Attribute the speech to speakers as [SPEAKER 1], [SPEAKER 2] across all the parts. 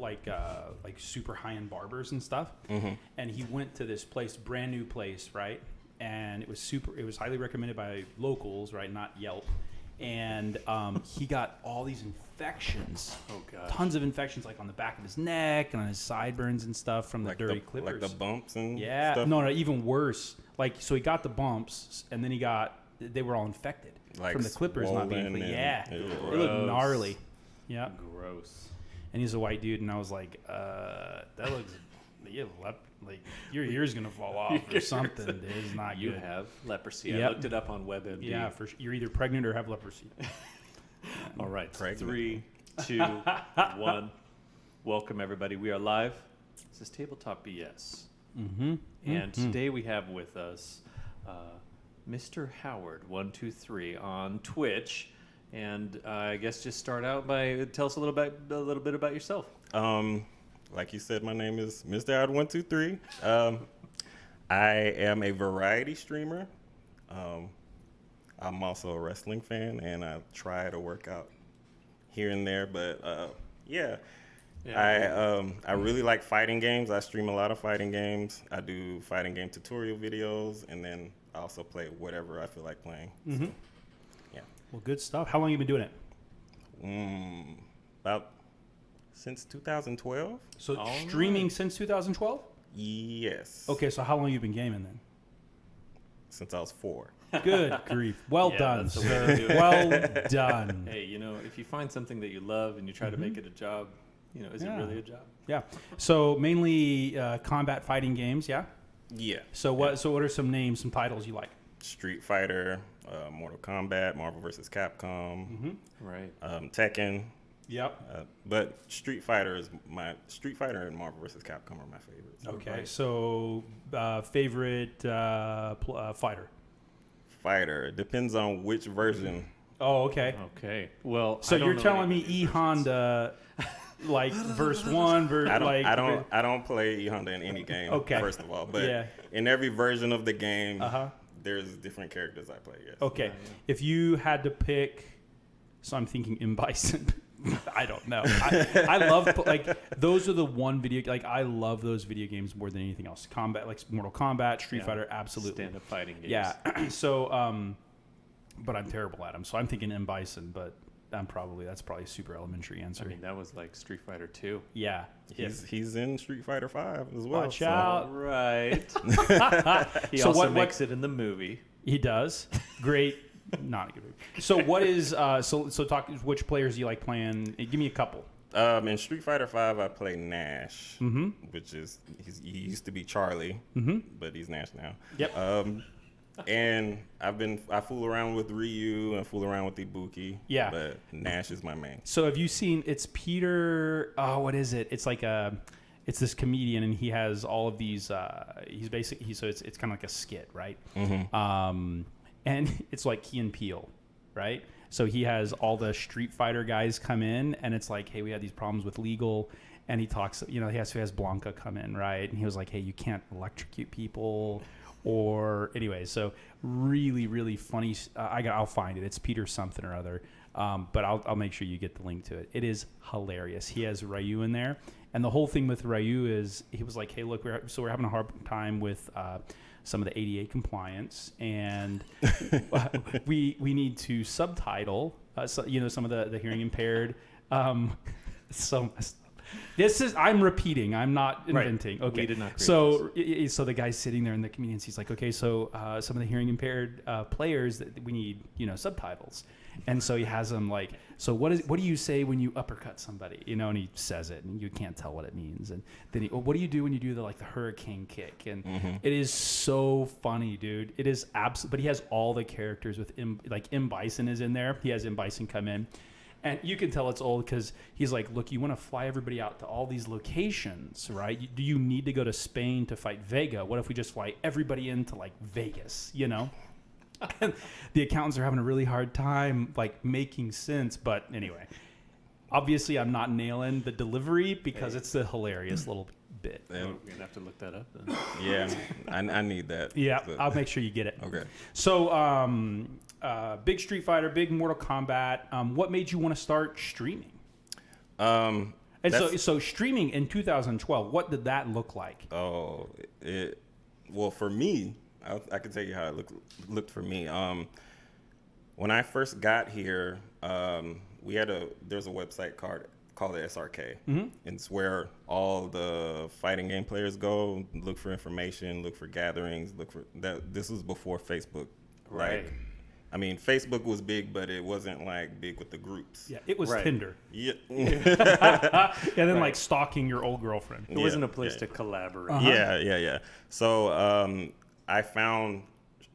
[SPEAKER 1] like super high-end barbers and stuff. And he went to this place, brand new place, right? And it was highly recommended by locals, right? Not Yelp. And he got all these infections.
[SPEAKER 2] Oh god.
[SPEAKER 1] Tons of infections, like on the back of his neck and on his sideburns and stuff from the dirty clippers.
[SPEAKER 3] Like the bumps and
[SPEAKER 1] yeah,
[SPEAKER 3] stuff?
[SPEAKER 1] no, even worse. Like, so he got the bumps, and then they were all infected from the clippers not being clean. Yeah, it looked gnarly. Yeah,
[SPEAKER 2] gross.
[SPEAKER 1] And he's a white dude, and I was like, that looks, like your ear's gonna fall off or something. It's not
[SPEAKER 2] You
[SPEAKER 1] good.
[SPEAKER 2] have leprosy.
[SPEAKER 1] Yep.
[SPEAKER 2] I looked it up on WebMD.
[SPEAKER 1] Yeah, for sure. You're either pregnant or have leprosy.
[SPEAKER 2] All right,
[SPEAKER 3] Pregnant.
[SPEAKER 2] 3, 2, 1. Welcome everybody. We are live. This is Tabletop BS. And today we have with us MrHoward123 on Twitch. And I guess just start out by tell us a little bit about yourself.
[SPEAKER 3] Like you said, my name is MrHoward123. I am a variety streamer. I'm also a wrestling fan, and I try to work out here and there. But I really like fighting games. I stream a lot of fighting games. I do fighting game tutorial videos, and then I also play whatever I feel like playing. So, yeah.
[SPEAKER 1] Well, good stuff. How long have you been doing it?
[SPEAKER 3] About since 2012.
[SPEAKER 1] So streaming since 2012?
[SPEAKER 3] Yes.
[SPEAKER 1] Okay, so how long have you been gaming then?
[SPEAKER 3] Since I was 4.
[SPEAKER 1] Good grief. Well done,
[SPEAKER 2] that's the way
[SPEAKER 1] sir.
[SPEAKER 2] to do it.
[SPEAKER 1] Well done.
[SPEAKER 2] Hey, if you find something that you love and you try to make it a job, is it really a job?
[SPEAKER 1] Yeah. So mainly combat fighting games, yeah?
[SPEAKER 3] Yeah.
[SPEAKER 1] So what are some names, some titles you like?
[SPEAKER 3] Street Fighter, Mortal Kombat, Marvel vs. Capcom,
[SPEAKER 2] Right.
[SPEAKER 3] Tekken.
[SPEAKER 1] Yep.
[SPEAKER 3] But Street Fighter and Marvel vs. Capcom are my favorites.
[SPEAKER 1] Okay.
[SPEAKER 2] Right.
[SPEAKER 1] So favorite fighter?
[SPEAKER 3] Fighter. It depends on which version.
[SPEAKER 1] Oh, okay.
[SPEAKER 2] Okay. Well,
[SPEAKER 1] So
[SPEAKER 2] I don't
[SPEAKER 1] you're
[SPEAKER 2] know
[SPEAKER 1] telling me
[SPEAKER 2] any of
[SPEAKER 1] E
[SPEAKER 2] these
[SPEAKER 1] Honda, like verse 1, verse
[SPEAKER 3] I don't play E Honda in any game.
[SPEAKER 1] Okay.
[SPEAKER 3] First of all, but in every version of the game,
[SPEAKER 1] Uh-huh.
[SPEAKER 3] there's different characters I play. Yes.
[SPEAKER 1] Okay.
[SPEAKER 2] Yeah.
[SPEAKER 1] If you had to pick, so I'm thinking M. Bison. I don't know. I love, those are the one video, I love those video games more than anything else. Combat, like Mortal Kombat, Street Fighter, absolutely.
[SPEAKER 2] stand-up fighting games.
[SPEAKER 1] Yeah. So, but I'm terrible at them. So I'm thinking M. Bison, but that's probably a super elementary answer.
[SPEAKER 2] I mean, that was like Street Fighter 2.
[SPEAKER 1] Yeah.
[SPEAKER 3] He's in Street Fighter 5 as well.
[SPEAKER 1] Watch out.
[SPEAKER 2] All right. He
[SPEAKER 1] So
[SPEAKER 2] also
[SPEAKER 1] what
[SPEAKER 2] makes it in the movie.
[SPEAKER 1] He does. Great. Not a good movie. So what is, so talk, which players do you like playing? Give me a couple.
[SPEAKER 3] In Street Fighter 5, I play Nash, which is he used to be Charlie, but he's Nash now.
[SPEAKER 1] Yep.
[SPEAKER 3] And I fool around with Ryu and fool around with Ibuki.
[SPEAKER 1] Yeah.
[SPEAKER 3] But Nash is my main.
[SPEAKER 1] So have you seen? It's Peter. Oh, what is it? It's like it's this comedian, and he has all of these. He's basically so it's kind of like a skit, right? And it's like Key and Peele, right? So he has all the Street Fighter guys come in, and it's like, hey, we had these problems with legal. And he talks, he has Blanca come in, right? And he was like, hey, you can't electrocute people. Or anyway, so really, really funny. I'll find it. It's Peter something or other. But I'll make sure you get the link to it. It is hilarious. He has Ryu in there. And the whole thing with Ryu is he was like, hey, look, we're having a hard time with some of the ADA compliance, and we need to subtitle some of the hearing impaired. So this is, I'm repeating, I'm not inventing.
[SPEAKER 2] Right.
[SPEAKER 1] Okay,
[SPEAKER 2] we did not create
[SPEAKER 1] this. So the guy's sitting there in the comedians, he's like, okay, so some of the hearing impaired players that we need subtitles. And so he has them like, so what do you say when you uppercut somebody? And he says it, and you can't tell what it means. And then what do you do when you do the hurricane kick? And it is so funny, dude. It is absolute. But he has all the characters with M Bison is in there. He has M Bison come in, and you can tell it's old because he's like, look, you want to fly everybody out to all these locations, right? Do you need to go to Spain to fight Vega? What if we just fly everybody into Vegas? And the accountants are having a really hard time making sense. But anyway, obviously I'm not nailing the delivery because it's a hilarious little bit.
[SPEAKER 2] We're going to have to look that up then.
[SPEAKER 3] Yeah, I need that.
[SPEAKER 1] Yeah, I'll make sure you get it.
[SPEAKER 3] Okay.
[SPEAKER 1] So big Street Fighter, big Mortal Kombat. What made you want to start streaming? And so streaming in 2012, what did that look like?
[SPEAKER 3] Oh, well, for me, I can tell you how it looked for me. When I first got here, there's a website called the SRK. And it's where all the fighting game players go, look for information, look for gatherings, look for that. This was before Facebook.
[SPEAKER 2] Right.
[SPEAKER 3] Like, I mean, Facebook was big, but it wasn't like big with the groups.
[SPEAKER 1] Yeah, it was
[SPEAKER 2] Right.
[SPEAKER 1] Tinder.
[SPEAKER 3] Yeah.
[SPEAKER 1] And then like stalking your old girlfriend.
[SPEAKER 2] It wasn't a place to collaborate.
[SPEAKER 3] Yeah. So I found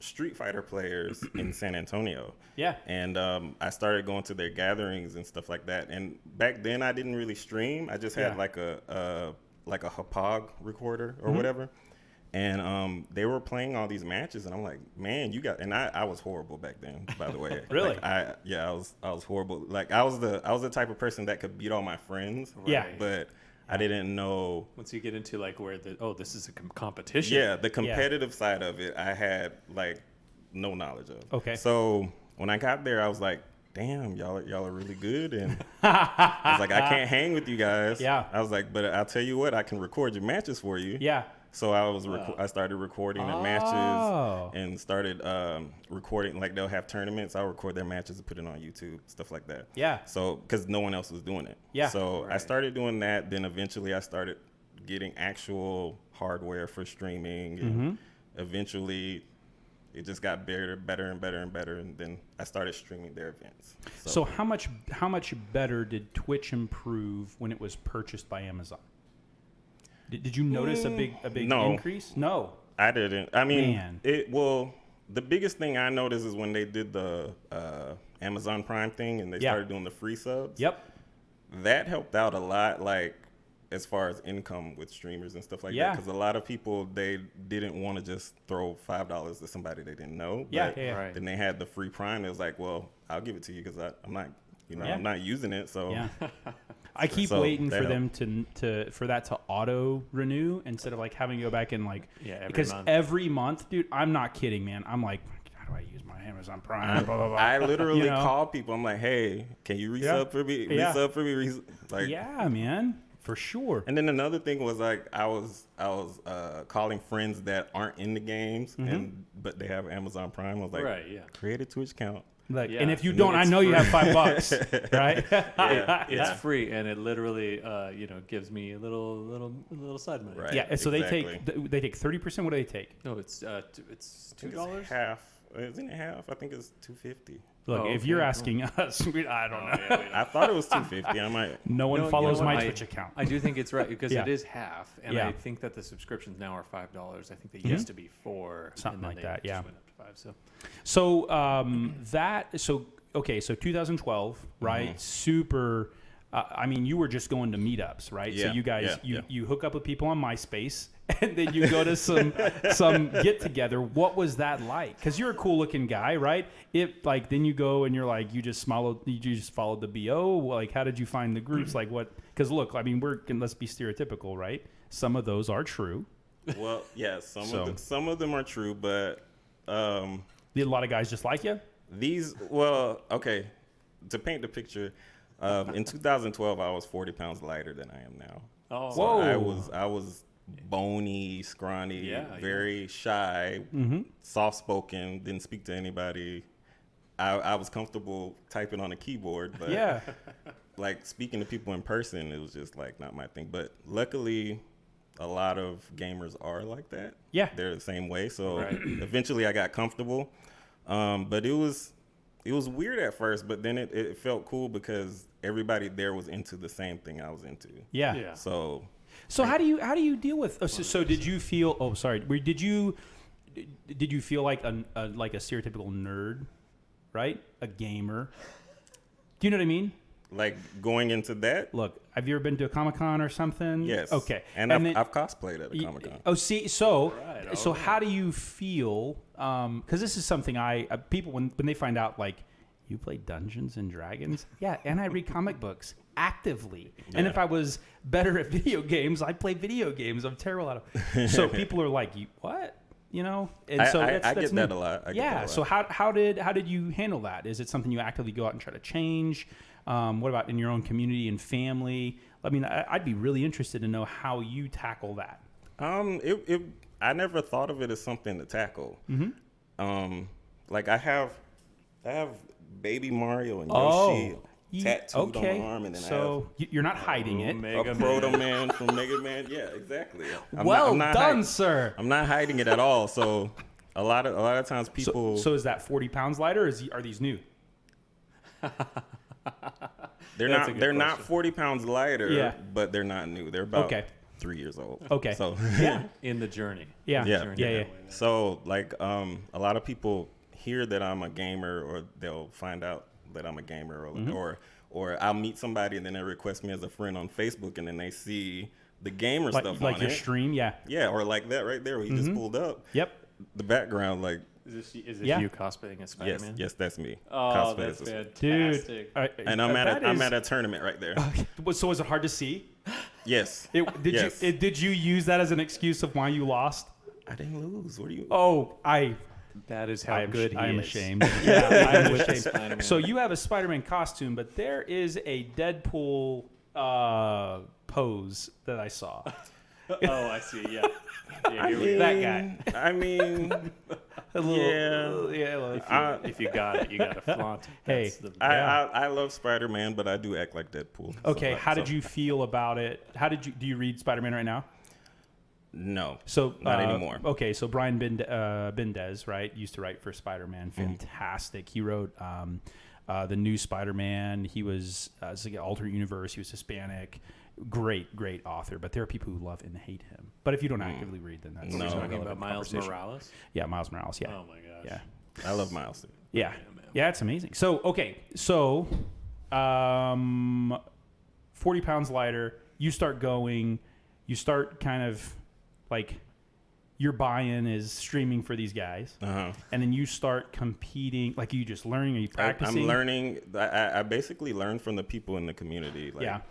[SPEAKER 3] Street Fighter players in San Antonio.
[SPEAKER 1] Yeah.
[SPEAKER 3] And I started going to their gatherings and stuff like that. And back then I didn't really stream. I just had like a Hapag recorder or whatever. And they were playing all these matches, and I'm like, man, and I was horrible back then, by the way.
[SPEAKER 1] Really?
[SPEAKER 3] Like, I was horrible. Like I was the type of person that could beat all my friends.
[SPEAKER 1] Yeah.
[SPEAKER 3] But I didn't know.
[SPEAKER 2] Once you get into like where this is a competition.
[SPEAKER 3] Yeah, the competitive side of it, I had like no knowledge of.
[SPEAKER 1] Okay.
[SPEAKER 3] So when I got there, I was like, damn, y'all are really good. And I was like, I can't hang with you guys.
[SPEAKER 1] Yeah.
[SPEAKER 3] I was like, but I'll tell you what, I can record your matches for you.
[SPEAKER 1] Yeah.
[SPEAKER 3] So I started recording the matches and started recording. Like they'll have tournaments. I'll record their matches and put it on YouTube, stuff like that.
[SPEAKER 1] Yeah.
[SPEAKER 3] So because no one else was doing it.
[SPEAKER 1] Yeah.
[SPEAKER 3] So I started doing that. Then eventually I started getting actual hardware for streaming. And eventually it just got better and better. And then I started streaming their events.
[SPEAKER 1] So how much better did Twitch improve when it was purchased by Amazon? Did you notice a big
[SPEAKER 3] No.
[SPEAKER 1] increase? No.
[SPEAKER 3] I didn't. I mean,
[SPEAKER 1] Man.
[SPEAKER 3] The biggest thing I noticed is when they did the Amazon Prime thing and they started doing the free subs.
[SPEAKER 1] Yep.
[SPEAKER 3] That helped out a lot, like as far as income with streamers and stuff like that. Because a lot of people, they didn't want to just throw $5 to somebody they didn't know.
[SPEAKER 1] Yeah.
[SPEAKER 3] But
[SPEAKER 2] Right.
[SPEAKER 3] then they had the free Prime. It was like, well, I'll give it to you because I'm not, I'm not using it. So
[SPEAKER 1] Yeah. I keep
[SPEAKER 3] So
[SPEAKER 1] waiting for
[SPEAKER 3] that
[SPEAKER 1] them for that to auto renew instead of like having to go back and like
[SPEAKER 2] every
[SPEAKER 1] because
[SPEAKER 2] month.
[SPEAKER 1] every month, dude, I'm not kidding, man. I'm like, how do I use my Amazon Prime? Blah, blah, blah.
[SPEAKER 3] I literally
[SPEAKER 1] You know?
[SPEAKER 3] call people. I'm like, hey, can you resub for me?
[SPEAKER 1] Yeah.
[SPEAKER 3] Resub for me? Like,
[SPEAKER 1] Yeah, man, for sure.
[SPEAKER 3] And then another thing was like I was calling friends that aren't in the games, but they have Amazon Prime. I was like,
[SPEAKER 2] Right, yeah.
[SPEAKER 3] create a Twitch account.
[SPEAKER 1] Like,
[SPEAKER 2] Yeah.
[SPEAKER 1] and if you
[SPEAKER 2] And
[SPEAKER 1] don't, I
[SPEAKER 2] it's
[SPEAKER 1] know you have
[SPEAKER 2] free.
[SPEAKER 1] $5, right?
[SPEAKER 2] It's free, and it literally, gives me a little side money.
[SPEAKER 3] Right.
[SPEAKER 1] Yeah. So
[SPEAKER 3] exactly.
[SPEAKER 1] they take 30%. What do they take?
[SPEAKER 2] No, it's
[SPEAKER 3] I think it's
[SPEAKER 2] $2.
[SPEAKER 3] half. Isn't it half? I think it's $250.
[SPEAKER 1] Look,
[SPEAKER 2] Oh,
[SPEAKER 1] if
[SPEAKER 2] okay,
[SPEAKER 1] you're
[SPEAKER 2] cool.
[SPEAKER 1] asking us, I don't know.
[SPEAKER 3] I thought it was $250. I might.
[SPEAKER 1] No one
[SPEAKER 2] No, you
[SPEAKER 1] follows
[SPEAKER 2] know what?
[SPEAKER 1] my
[SPEAKER 2] I-
[SPEAKER 1] Twitch account.
[SPEAKER 2] I do think it's right because
[SPEAKER 1] Yeah.
[SPEAKER 2] it is half, and
[SPEAKER 1] Yeah.
[SPEAKER 2] I think that the subscriptions now are $5. I think they used to be $4,
[SPEAKER 1] Something
[SPEAKER 2] and then
[SPEAKER 1] like
[SPEAKER 2] they
[SPEAKER 1] that,
[SPEAKER 2] just
[SPEAKER 1] yeah.
[SPEAKER 2] went up to $5.
[SPEAKER 1] So so 2012, right? Super. I mean, you were just going to meetups, right? So
[SPEAKER 3] Yeah,
[SPEAKER 1] you guys,
[SPEAKER 3] yeah.
[SPEAKER 1] you hook up with people on MySpace, and then you go to some get together. What was that like? Because you're a cool looking guy, right? Then you go and you're like, you just followed the BO. Like, how did you find the groups? Like what? Because look, I mean, let's be stereotypical, right? Some of those are true.
[SPEAKER 3] Well, yeah, some of them are true, but
[SPEAKER 1] A lot of guys just like you.
[SPEAKER 3] okay. To paint the picture, in 2012, I was 40 pounds lighter than I am now.
[SPEAKER 2] Oh,
[SPEAKER 3] So
[SPEAKER 1] Whoa.
[SPEAKER 3] I was bony, scrawny,
[SPEAKER 2] Yeah,
[SPEAKER 3] very shy, soft-spoken, didn't speak to anybody. I was comfortable typing on a keyboard, but
[SPEAKER 1] Yeah.
[SPEAKER 3] like speaking to people in person, it was just like not my thing. But luckily, a lot of gamers are like that.
[SPEAKER 1] Yeah.
[SPEAKER 3] They're the same way. So
[SPEAKER 2] Right.
[SPEAKER 3] eventually I got comfortable. But it was weird at first, but then it felt cool because everybody there was into the same thing I was into.
[SPEAKER 1] Yeah.
[SPEAKER 2] Yeah.
[SPEAKER 3] So
[SPEAKER 1] So how do you deal with? So did you feel? Oh, sorry. Did you feel like a stereotypical nerd, right? A gamer. Do you know what I mean?
[SPEAKER 3] like going into that,
[SPEAKER 1] Look, have you ever been to a Comic-Con or something?
[SPEAKER 3] yes.
[SPEAKER 1] Okay.
[SPEAKER 3] And I've cosplayed at a Comic-Con.
[SPEAKER 1] Oh, see, so
[SPEAKER 2] Right,
[SPEAKER 1] so
[SPEAKER 2] alright.
[SPEAKER 1] how do you feel? Because this is something people when they find out like you play Dungeons and Dragons, yeah, and I read comic books actively. And
[SPEAKER 3] Yeah.
[SPEAKER 1] if I was better at video games, I'd play video games. I'm terrible at them. So people are like, what? You know, and so
[SPEAKER 3] I
[SPEAKER 1] that's
[SPEAKER 3] get
[SPEAKER 1] me.
[SPEAKER 3] that a lot. I get
[SPEAKER 1] Yeah.
[SPEAKER 3] that a
[SPEAKER 1] So
[SPEAKER 3] lot.
[SPEAKER 1] how did you handle that? Is it something you actively go out and try to change? What about in your own community and family? I mean, I'd be really interested to know how you tackle that.
[SPEAKER 3] I never thought of it as something to tackle. Like I have Baby Mario and Yoshi tattooed on my arm, and then
[SPEAKER 1] so you're not hiding it.
[SPEAKER 3] a Proto Man from Mega Man. Yeah, exactly.
[SPEAKER 1] I'm not done, sir.
[SPEAKER 3] I'm not hiding it at all. So a lot of times people.
[SPEAKER 1] So is that 40 pounds lighter? Or are these new?
[SPEAKER 3] They're not 40 pounds lighter, but they're not new. They're about 3 years old.
[SPEAKER 1] Okay.
[SPEAKER 3] So
[SPEAKER 2] in the journey.
[SPEAKER 1] Yeah.
[SPEAKER 3] So like a lot of people hear that I'm a gamer, or they'll find out that I'm a gamer, or I'll meet somebody and then they request me as a friend on Facebook, and then they see the gamer stuff
[SPEAKER 1] like
[SPEAKER 3] on
[SPEAKER 1] your
[SPEAKER 3] it.
[SPEAKER 1] stream, yeah,
[SPEAKER 3] or like that right there where he just pulled up.
[SPEAKER 1] Yep.
[SPEAKER 3] The background, like.
[SPEAKER 2] Is this you cosplaying as Spider-Man?
[SPEAKER 3] Yes, that's me.
[SPEAKER 2] Oh, that's fantastic.
[SPEAKER 1] Dude.
[SPEAKER 3] And I'm at a tournament right there.
[SPEAKER 1] So was it hard to see?
[SPEAKER 3] Yes.
[SPEAKER 1] Did you use that as an excuse of why you lost?
[SPEAKER 3] I didn't lose. What are you?
[SPEAKER 2] That is how good he is.
[SPEAKER 1] I am ashamed. Yeah, I am ashamed. So you have a Spider-Man costume, but there is a Deadpool pose that I saw.
[SPEAKER 2] Oh, I see. Yeah.
[SPEAKER 1] That guy.
[SPEAKER 3] I mean,
[SPEAKER 2] if you got it, you got to flaunt it.
[SPEAKER 1] Hey,
[SPEAKER 3] I love Spider-Man, but I do act like Deadpool.
[SPEAKER 1] Okay, how did you feel about it? Do you read Spider-Man right now?
[SPEAKER 3] No.
[SPEAKER 1] So
[SPEAKER 3] not anymore.
[SPEAKER 1] Okay, so Brian Bendez, right, used to write for Spider-Man. Fantastic. He wrote the new Spider-Man. He was like an alternate universe. He was Hispanic. Great author. But there are people who love and hate him. But if you don't actively read, then that's
[SPEAKER 2] no. Talking about Miles Morales.
[SPEAKER 1] Yeah, Miles Morales. Yeah.
[SPEAKER 2] Oh my gosh.
[SPEAKER 1] Yeah.
[SPEAKER 3] I love Miles.
[SPEAKER 1] Yeah. Yeah, it's amazing. So 40 pounds lighter. You start going. You start kind of like your buy-in is streaming for these guys, and then you start competing. Like, are you just learning? Are you practicing?
[SPEAKER 3] I'm learning. I basically learn from the people in the community. Like,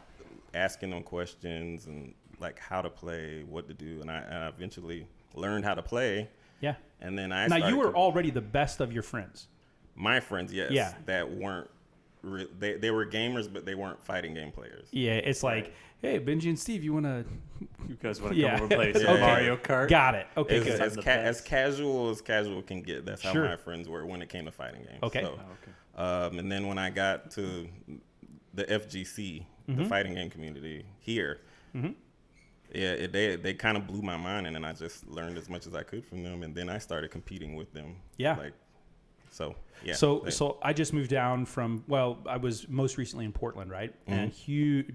[SPEAKER 3] asking them questions and like how to play, what to do, and I eventually learned how to play. Yeah. And then
[SPEAKER 1] now you were already the best of your friends.
[SPEAKER 3] My friends, yes. Yeah. That weren't. They were gamers, but they weren't fighting game players.
[SPEAKER 1] Yeah, it's like, hey, Benji and Steve, you
[SPEAKER 2] guys want to come over and play some Mario Kart?
[SPEAKER 1] Got it. Okay, good.
[SPEAKER 3] As casual as casual can get. That's how my friends were when it came to fighting games.
[SPEAKER 1] Okay.
[SPEAKER 3] So, and then when I got to the FGC, the fighting game community here, they kind of blew my mind, and then I just learned as much as I could from them, and then I started competing with them.
[SPEAKER 1] Yeah.
[SPEAKER 3] So
[SPEAKER 1] I just moved down from, I was most recently in Portland, right? And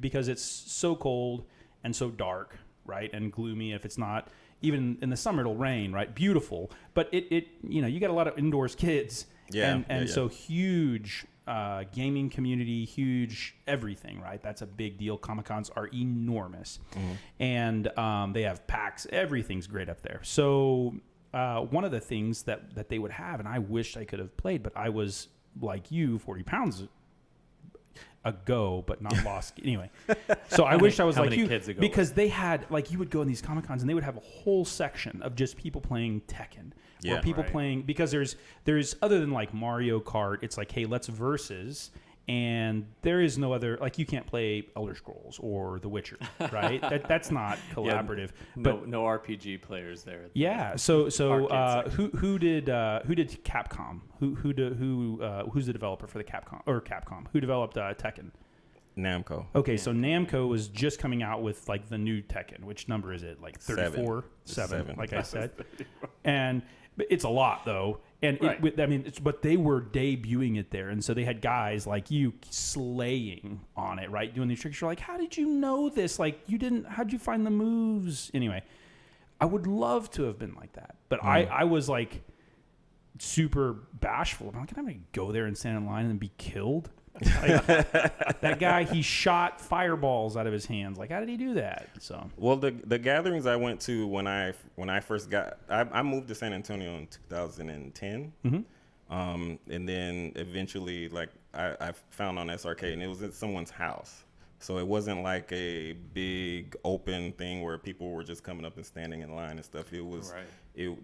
[SPEAKER 1] because it's so cold and so dark, right? And gloomy. If it's not, even in the summer, it'll rain, right? Beautiful. But it you got a lot of indoors kids. Yeah. And so huge gaming community, huge everything, right? That's a big deal. Comic-Cons are enormous. And they have PAX. Everything's great up there. So one of the things that they would have, and I wish I could have played, but I was like you, 40 pounds ago, but not lost. Anyway, so I wish I was like you, because they had, like, you would go in these Comic-Cons and they would have a whole section of just people playing Tekken. Or people playing, because there's other than like Mario Kart, it's like, hey, let's versus. And there is no other, like, you can't play Elder Scrolls or The Witcher, right? That's not collaborative. But
[SPEAKER 2] no RPG players there.
[SPEAKER 1] Yeah. So who did Capcom? Who's the developer for the Capcom? Who developed Tekken?
[SPEAKER 3] Namco.
[SPEAKER 1] Okay, so Namco was just coming out with like the new Tekken. Which number is it? Like 34, 7, like I said. And it's a lot though. And but they were debuting it there, and so they had guys like you slaying on it, right? Doing these tricks. You're like, how did you know this? Like, how'd you find the moves? Anyway, I would love to have been like that, but I was like super bashful. I'm like, I'm gonna go there and stand in line and then be killed. Like, that guy, he shot fireballs out of his hands. Like, how did he do that? So,
[SPEAKER 3] well, the gatherings I went to when I first I moved to San Antonio in 2010, and then eventually, like, I found on SRK, and it was at someone's house. So it wasn't like a big open thing where people were just coming up and standing in line and stuff. It was,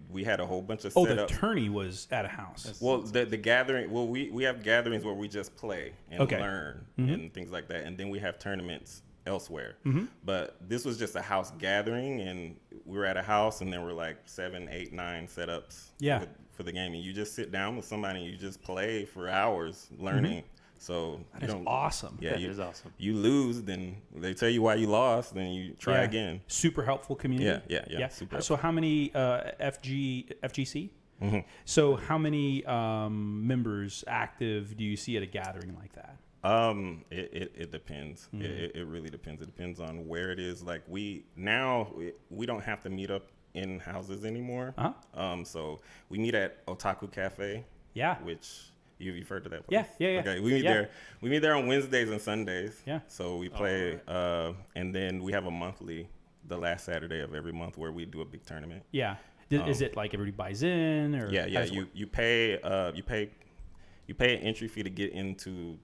[SPEAKER 3] we had a whole bunch of setups.
[SPEAKER 1] The tourney was at a house.
[SPEAKER 3] Well, the gathering, well, we have gatherings where we just play and learn and things like that. And then we have tournaments elsewhere. But this was just a house gathering, and we were at a house, and there were like 7, 8, 9 setups for the game. And you just sit down with somebody and you just play for hours learning. So
[SPEAKER 1] that is awesome.
[SPEAKER 3] Yeah,
[SPEAKER 2] that is awesome.
[SPEAKER 3] You lose, then they tell you why you lost, then you try again.
[SPEAKER 1] Super helpful community.
[SPEAKER 3] Yeah. Super
[SPEAKER 1] so how many FGC? So how many members active do you see at a gathering like that?
[SPEAKER 3] It depends. It really depends. It depends on where it is. Like we don't have to meet up in houses anymore. So we meet at Otaku Cafe. Yeah. Which you've heard of that place?
[SPEAKER 1] Yeah.
[SPEAKER 3] Okay, we meet there. We meet there on Wednesdays and Sundays.
[SPEAKER 1] Yeah.
[SPEAKER 3] So we play, and then we have a monthly, the last Saturday of every month, where we do a big tournament.
[SPEAKER 1] Yeah. Is it like everybody buys in, or
[SPEAKER 3] you pay an entry fee to get into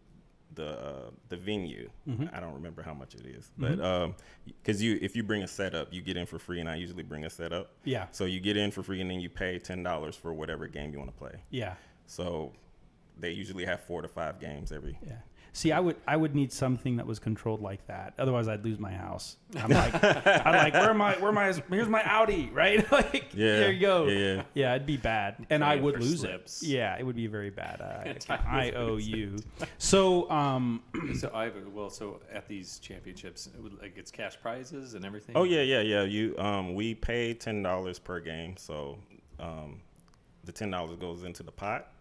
[SPEAKER 3] the venue. I don't remember how much it is, but because if you bring a setup, you get in for free, and I usually bring a setup.
[SPEAKER 1] Yeah.
[SPEAKER 3] So you get in for free, and then you pay $10 for whatever game you want to play.
[SPEAKER 1] Yeah.
[SPEAKER 3] So they usually have 4 to 5 games every.
[SPEAKER 1] Yeah. See, I would need something that was controlled like that. Otherwise, I'd lose my hehouse. I'm like, here's my Audi, right? Like, there you go. Yeah, it'd be bad, and I would lose slips. It. Yeah, it would be very bad. IOU. So,
[SPEAKER 2] so at these championships, it's cash prizes and everything.
[SPEAKER 3] Oh yeah. You we pay $10 per game, so the $10 goes into the pot,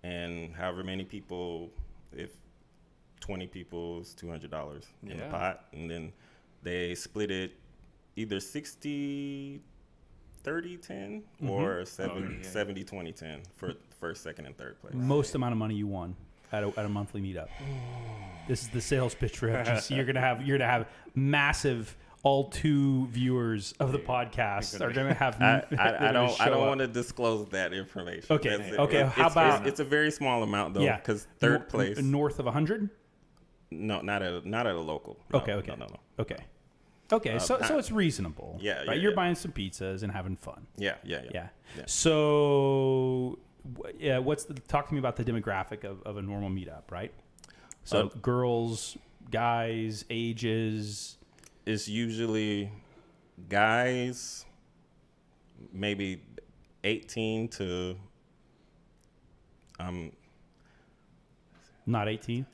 [SPEAKER 3] and however many people, if 20 people is $200 in the pot, and then they split it either 60 30 10 or 70 20 10 for first, second, and third place.
[SPEAKER 1] Most amount of money you won at a monthly meetup. This is the sales pitch for FGC. You're gonna have massive. All 2 viewers of the podcast are going to have.
[SPEAKER 3] I don't want to disclose that information.
[SPEAKER 1] Okay. How about
[SPEAKER 3] it's a very small amount though? Yeah. Because third place
[SPEAKER 1] north of 100.
[SPEAKER 3] No, not at a local.
[SPEAKER 1] No, Okay. So it's reasonable.
[SPEAKER 3] Yeah.
[SPEAKER 1] Right. You're buying some pizzas and having fun.
[SPEAKER 3] Yeah.
[SPEAKER 1] So, talk to me about the demographic of a normal meetup, right? So girls, guys, ages.
[SPEAKER 3] It's usually guys, maybe 18 to
[SPEAKER 1] not 18.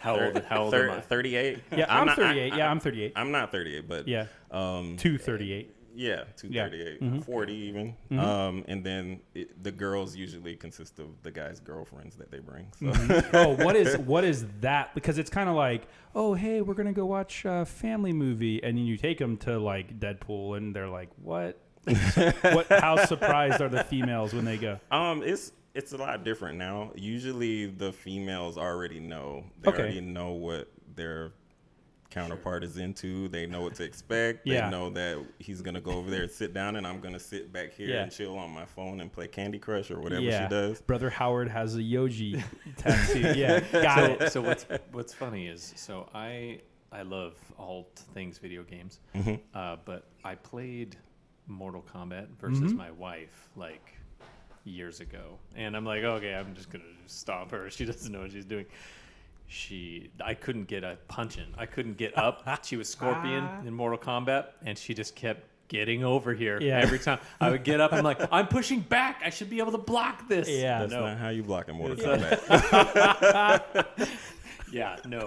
[SPEAKER 2] How old am I?
[SPEAKER 3] 38.
[SPEAKER 1] Yeah, I'm 38. I'm 38.
[SPEAKER 3] I'm not 38, but
[SPEAKER 1] 238.
[SPEAKER 3] Yeah, 238, 40 even. And then the girls usually consist of the guys' girlfriends that they bring. So.
[SPEAKER 1] What is that? Because it's kind of like, oh, hey, we're gonna go watch a family movie, and then you take them to like Deadpool, and they're like, what? How surprised are the females when they go?
[SPEAKER 3] It's a lot different now. Usually the females already know. They already know what their counterpart is into. They know what to expect. They know that he's gonna go over there and sit down, and I'm gonna sit back here and chill on my phone and play Candy Crush or whatever she does.
[SPEAKER 1] Brother Howard has a Yoji tattoo. Got it.
[SPEAKER 2] So what's funny is, so I love all things video games, but I played Mortal Kombat versus my wife like years ago, and I'm like, okay, I'm just gonna stomp her. She doesn't know what she's doing. I couldn't get a punch in. I couldn't get up. She was Scorpion in Mortal Kombat, and she just kept getting over here every time. I would get up. I'm like, I'm pushing back. I should be able to block this.
[SPEAKER 1] Yeah,
[SPEAKER 3] that's not how you block in Mortal Kombat.
[SPEAKER 2] Yeah, no.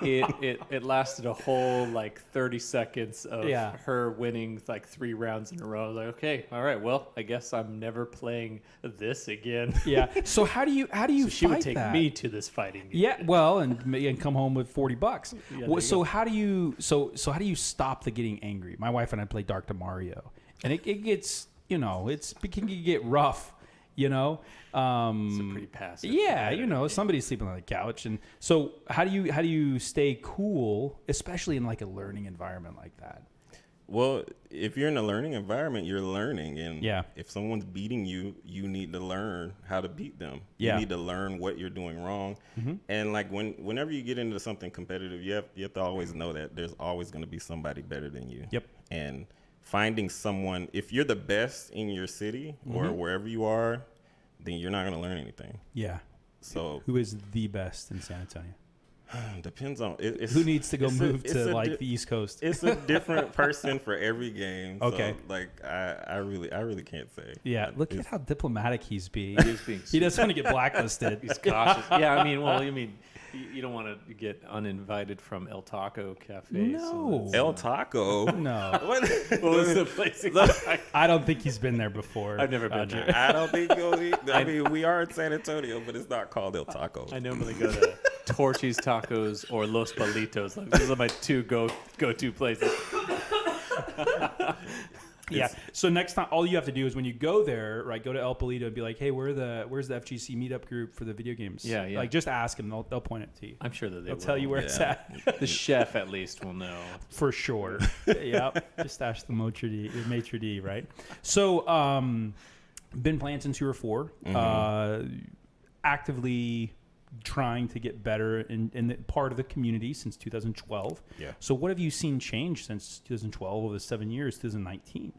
[SPEAKER 2] It lasted a whole like 30 seconds of her winning like 3 rounds in a row. I was like, okay, all right, well, I guess I'm never playing this again.
[SPEAKER 1] Yeah. So how do you
[SPEAKER 2] so she
[SPEAKER 1] fight
[SPEAKER 2] would take
[SPEAKER 1] that?
[SPEAKER 2] me to this fighting game.
[SPEAKER 1] Yeah. Well, and come home with $40.
[SPEAKER 2] Yeah,
[SPEAKER 1] so how do you how do you stop the getting angry? My wife and I play Dark to Mario, and it gets it can get rough.
[SPEAKER 2] It's a pretty passive.
[SPEAKER 1] Yeah, somebody's sleeping on the couch, and so how do you stay cool, especially in like a learning environment like that?
[SPEAKER 3] Well, if you're in a learning environment, you're learning, and
[SPEAKER 1] Yeah.
[SPEAKER 3] if someone's beating you, you need to learn how to beat them.
[SPEAKER 1] Yeah.
[SPEAKER 3] You need to learn what you're doing wrong, and like whenever you get into something competitive, you have to always know that there's always going to be somebody better than you.
[SPEAKER 1] Yep.
[SPEAKER 3] And finding someone, if you're the best in your city or wherever you are, then you're not going to learn anything.
[SPEAKER 1] Yeah.
[SPEAKER 3] So
[SPEAKER 1] Who is the best in San Antonio?
[SPEAKER 3] depends on it's,
[SPEAKER 1] Who needs to go move
[SPEAKER 3] it's
[SPEAKER 1] to like the East Coast?
[SPEAKER 3] It's a different person for every game.
[SPEAKER 1] Okay.
[SPEAKER 3] So, like I really can't say.
[SPEAKER 1] Yeah, look at how diplomatic he's being.
[SPEAKER 2] He is being
[SPEAKER 1] He doesn't want to get blacklisted.
[SPEAKER 2] He's cautious. Yeah, I mean, well, you don't want to get uninvited from El Taco Cafe.
[SPEAKER 1] No.
[SPEAKER 3] El Taco.
[SPEAKER 1] No,
[SPEAKER 3] What
[SPEAKER 2] was the place?
[SPEAKER 1] I don't think he's been there before.
[SPEAKER 2] I've never been
[SPEAKER 1] Roger.
[SPEAKER 2] there.
[SPEAKER 3] I don't think you'll be. I mean, we are in San Antonio, but it's not called El Taco.
[SPEAKER 2] I normally go to Torchy's Tacos or Los Palitos. Like, those are my two go-to places.
[SPEAKER 1] Yeah. So next time, all you have to do is when you go there, right, go to El Palito and be like, hey, where's the FGC meetup group for the video games?
[SPEAKER 2] Yeah, yeah.
[SPEAKER 1] Like, just ask them. They'll point it to you.
[SPEAKER 2] I'm sure that
[SPEAKER 1] They'll
[SPEAKER 2] will.
[SPEAKER 1] tell you where it's
[SPEAKER 3] Yeah.
[SPEAKER 1] at.
[SPEAKER 2] The chef at least will know.
[SPEAKER 1] For sure. Yep. Just ask the maitre d', right? So, been playing since you were 4. Actively trying to get better in the part of the community since 2012.
[SPEAKER 3] Yeah.
[SPEAKER 1] So what have you seen change since 2012 over the 7 years, 2019?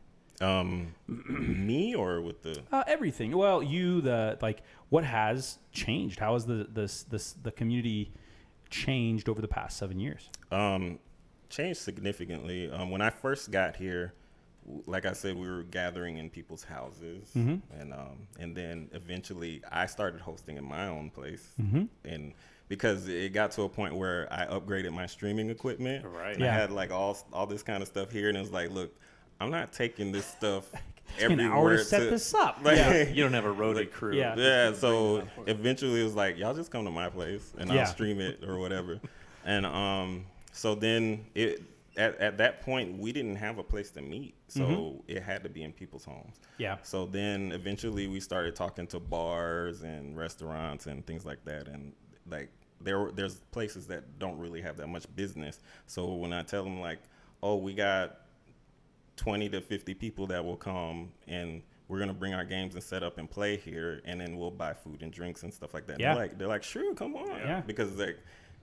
[SPEAKER 3] Me or with the
[SPEAKER 1] Everything. Well, what has changed? How has the community changed over the past 7 years?
[SPEAKER 3] changed significantly. When I first got here, like I said, we were gathering in people's houses, and then eventually I started hosting in my own place, and because it got to a point where I upgraded my streaming equipment,
[SPEAKER 2] Right.
[SPEAKER 3] and I had like all this kind of stuff here, and it was like, look, I'm not taking this stuff
[SPEAKER 1] An
[SPEAKER 3] everywhere
[SPEAKER 1] hour to set this up.
[SPEAKER 3] like,
[SPEAKER 2] You don't have a roadie crew.
[SPEAKER 1] Yeah.
[SPEAKER 3] yeah, so eventually it was like, y'all just come to my place and
[SPEAKER 1] Yeah.
[SPEAKER 3] I'll stream it or whatever. And so then at that point we didn't have a place to meet, so it had to be in people's homes.
[SPEAKER 1] Yeah.
[SPEAKER 3] So then eventually we started talking to bars and restaurants and things like that, and like there's places that don't really have that much business. So when I tell them like, oh, we got 20 to 50 people that will come and we're going to bring our games and set up and play here, and then we'll buy food and drinks and stuff like that.
[SPEAKER 1] Yeah.
[SPEAKER 3] They're like, sure, come on.
[SPEAKER 1] Yeah.
[SPEAKER 3] Because like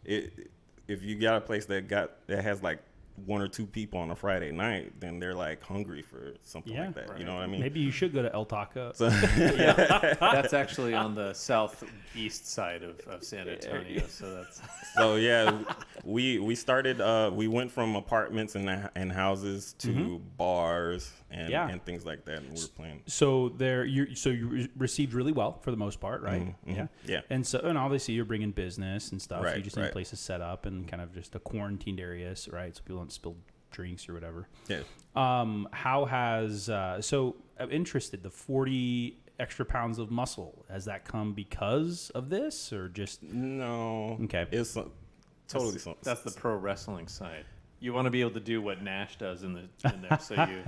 [SPEAKER 3] if you got a place that has like one or two people on a Friday night, then they're like hungry for something
[SPEAKER 1] Yeah.
[SPEAKER 3] like that.
[SPEAKER 2] Right.
[SPEAKER 3] You know what I mean?
[SPEAKER 1] Maybe you should go to El Taco.
[SPEAKER 3] So,
[SPEAKER 2] That's actually on the southeast side of San Antonio. So that's
[SPEAKER 3] so yeah, we started. We went from apartments and houses to bars and things like that, and we were playing.
[SPEAKER 1] So you received really well for the most part, right? Yeah.
[SPEAKER 3] Yeah.
[SPEAKER 1] And obviously you're bringing business and stuff.
[SPEAKER 3] Right,
[SPEAKER 1] You just need a
[SPEAKER 3] right.
[SPEAKER 1] place to set up and kind of just a quarantined area, right? So people don't spill drinks or whatever.
[SPEAKER 3] Yeah.
[SPEAKER 1] How has I'm interested, the 40 extra pounds of muscle, has that come because of this or just
[SPEAKER 3] No.
[SPEAKER 1] Okay.
[SPEAKER 3] It's totally something.
[SPEAKER 2] that's the pro wrestling side. You want to be able to do what Nash does in there. So you.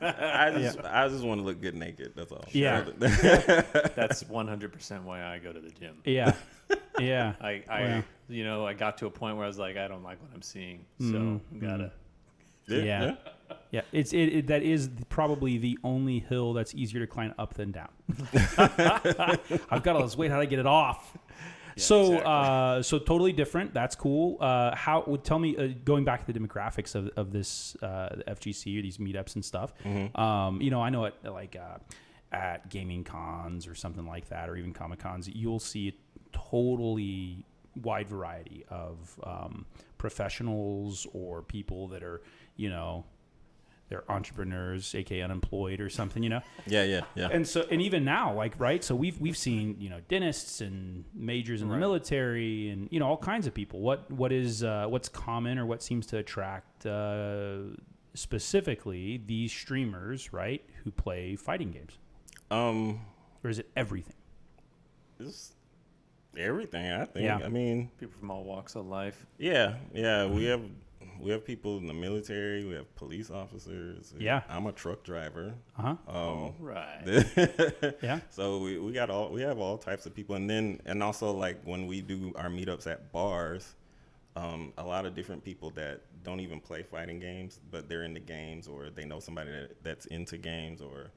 [SPEAKER 3] I just want to look good naked. That's all.
[SPEAKER 1] Yeah.
[SPEAKER 2] That's 100% why I go to the gym.
[SPEAKER 1] yeah. Yeah.
[SPEAKER 2] I got to a point where I was like, I don't like what I'm seing, so gotta.
[SPEAKER 1] Yeah. Yeah, that is probably the only hill that's easier to climb up than down. I've got all this weight. How do I get it off?
[SPEAKER 2] Yeah,
[SPEAKER 1] So
[SPEAKER 2] exactly.
[SPEAKER 1] totally different. That's cool. Tell me, going back to the demographics of this FGC or these meetups and stuff. I know at gaming cons or something like that, or even Comic Cons, you'll see a totally wide variety of professionals or people that are, they're entrepreneurs, aka unemployed or something,
[SPEAKER 3] Yeah.
[SPEAKER 1] And even now, right? So we've seen, dentists and majors in the military and, all kinds of people. What's common or what seems to attract specifically these streamers, right, who play fighting games? Or is it everything?
[SPEAKER 3] It's everything, I think.
[SPEAKER 1] Yeah.
[SPEAKER 3] I mean,
[SPEAKER 2] People from all walks of life.
[SPEAKER 3] yeah. We have people in the military. We have police officers.
[SPEAKER 1] Yeah.
[SPEAKER 3] I'm a truck driver.
[SPEAKER 2] Right.
[SPEAKER 1] Yeah.
[SPEAKER 3] So we have all types of people, and also like when we do our meetups at bars, a lot of different people that don't even play fighting games, but they're into games, or they know somebody that's into games, or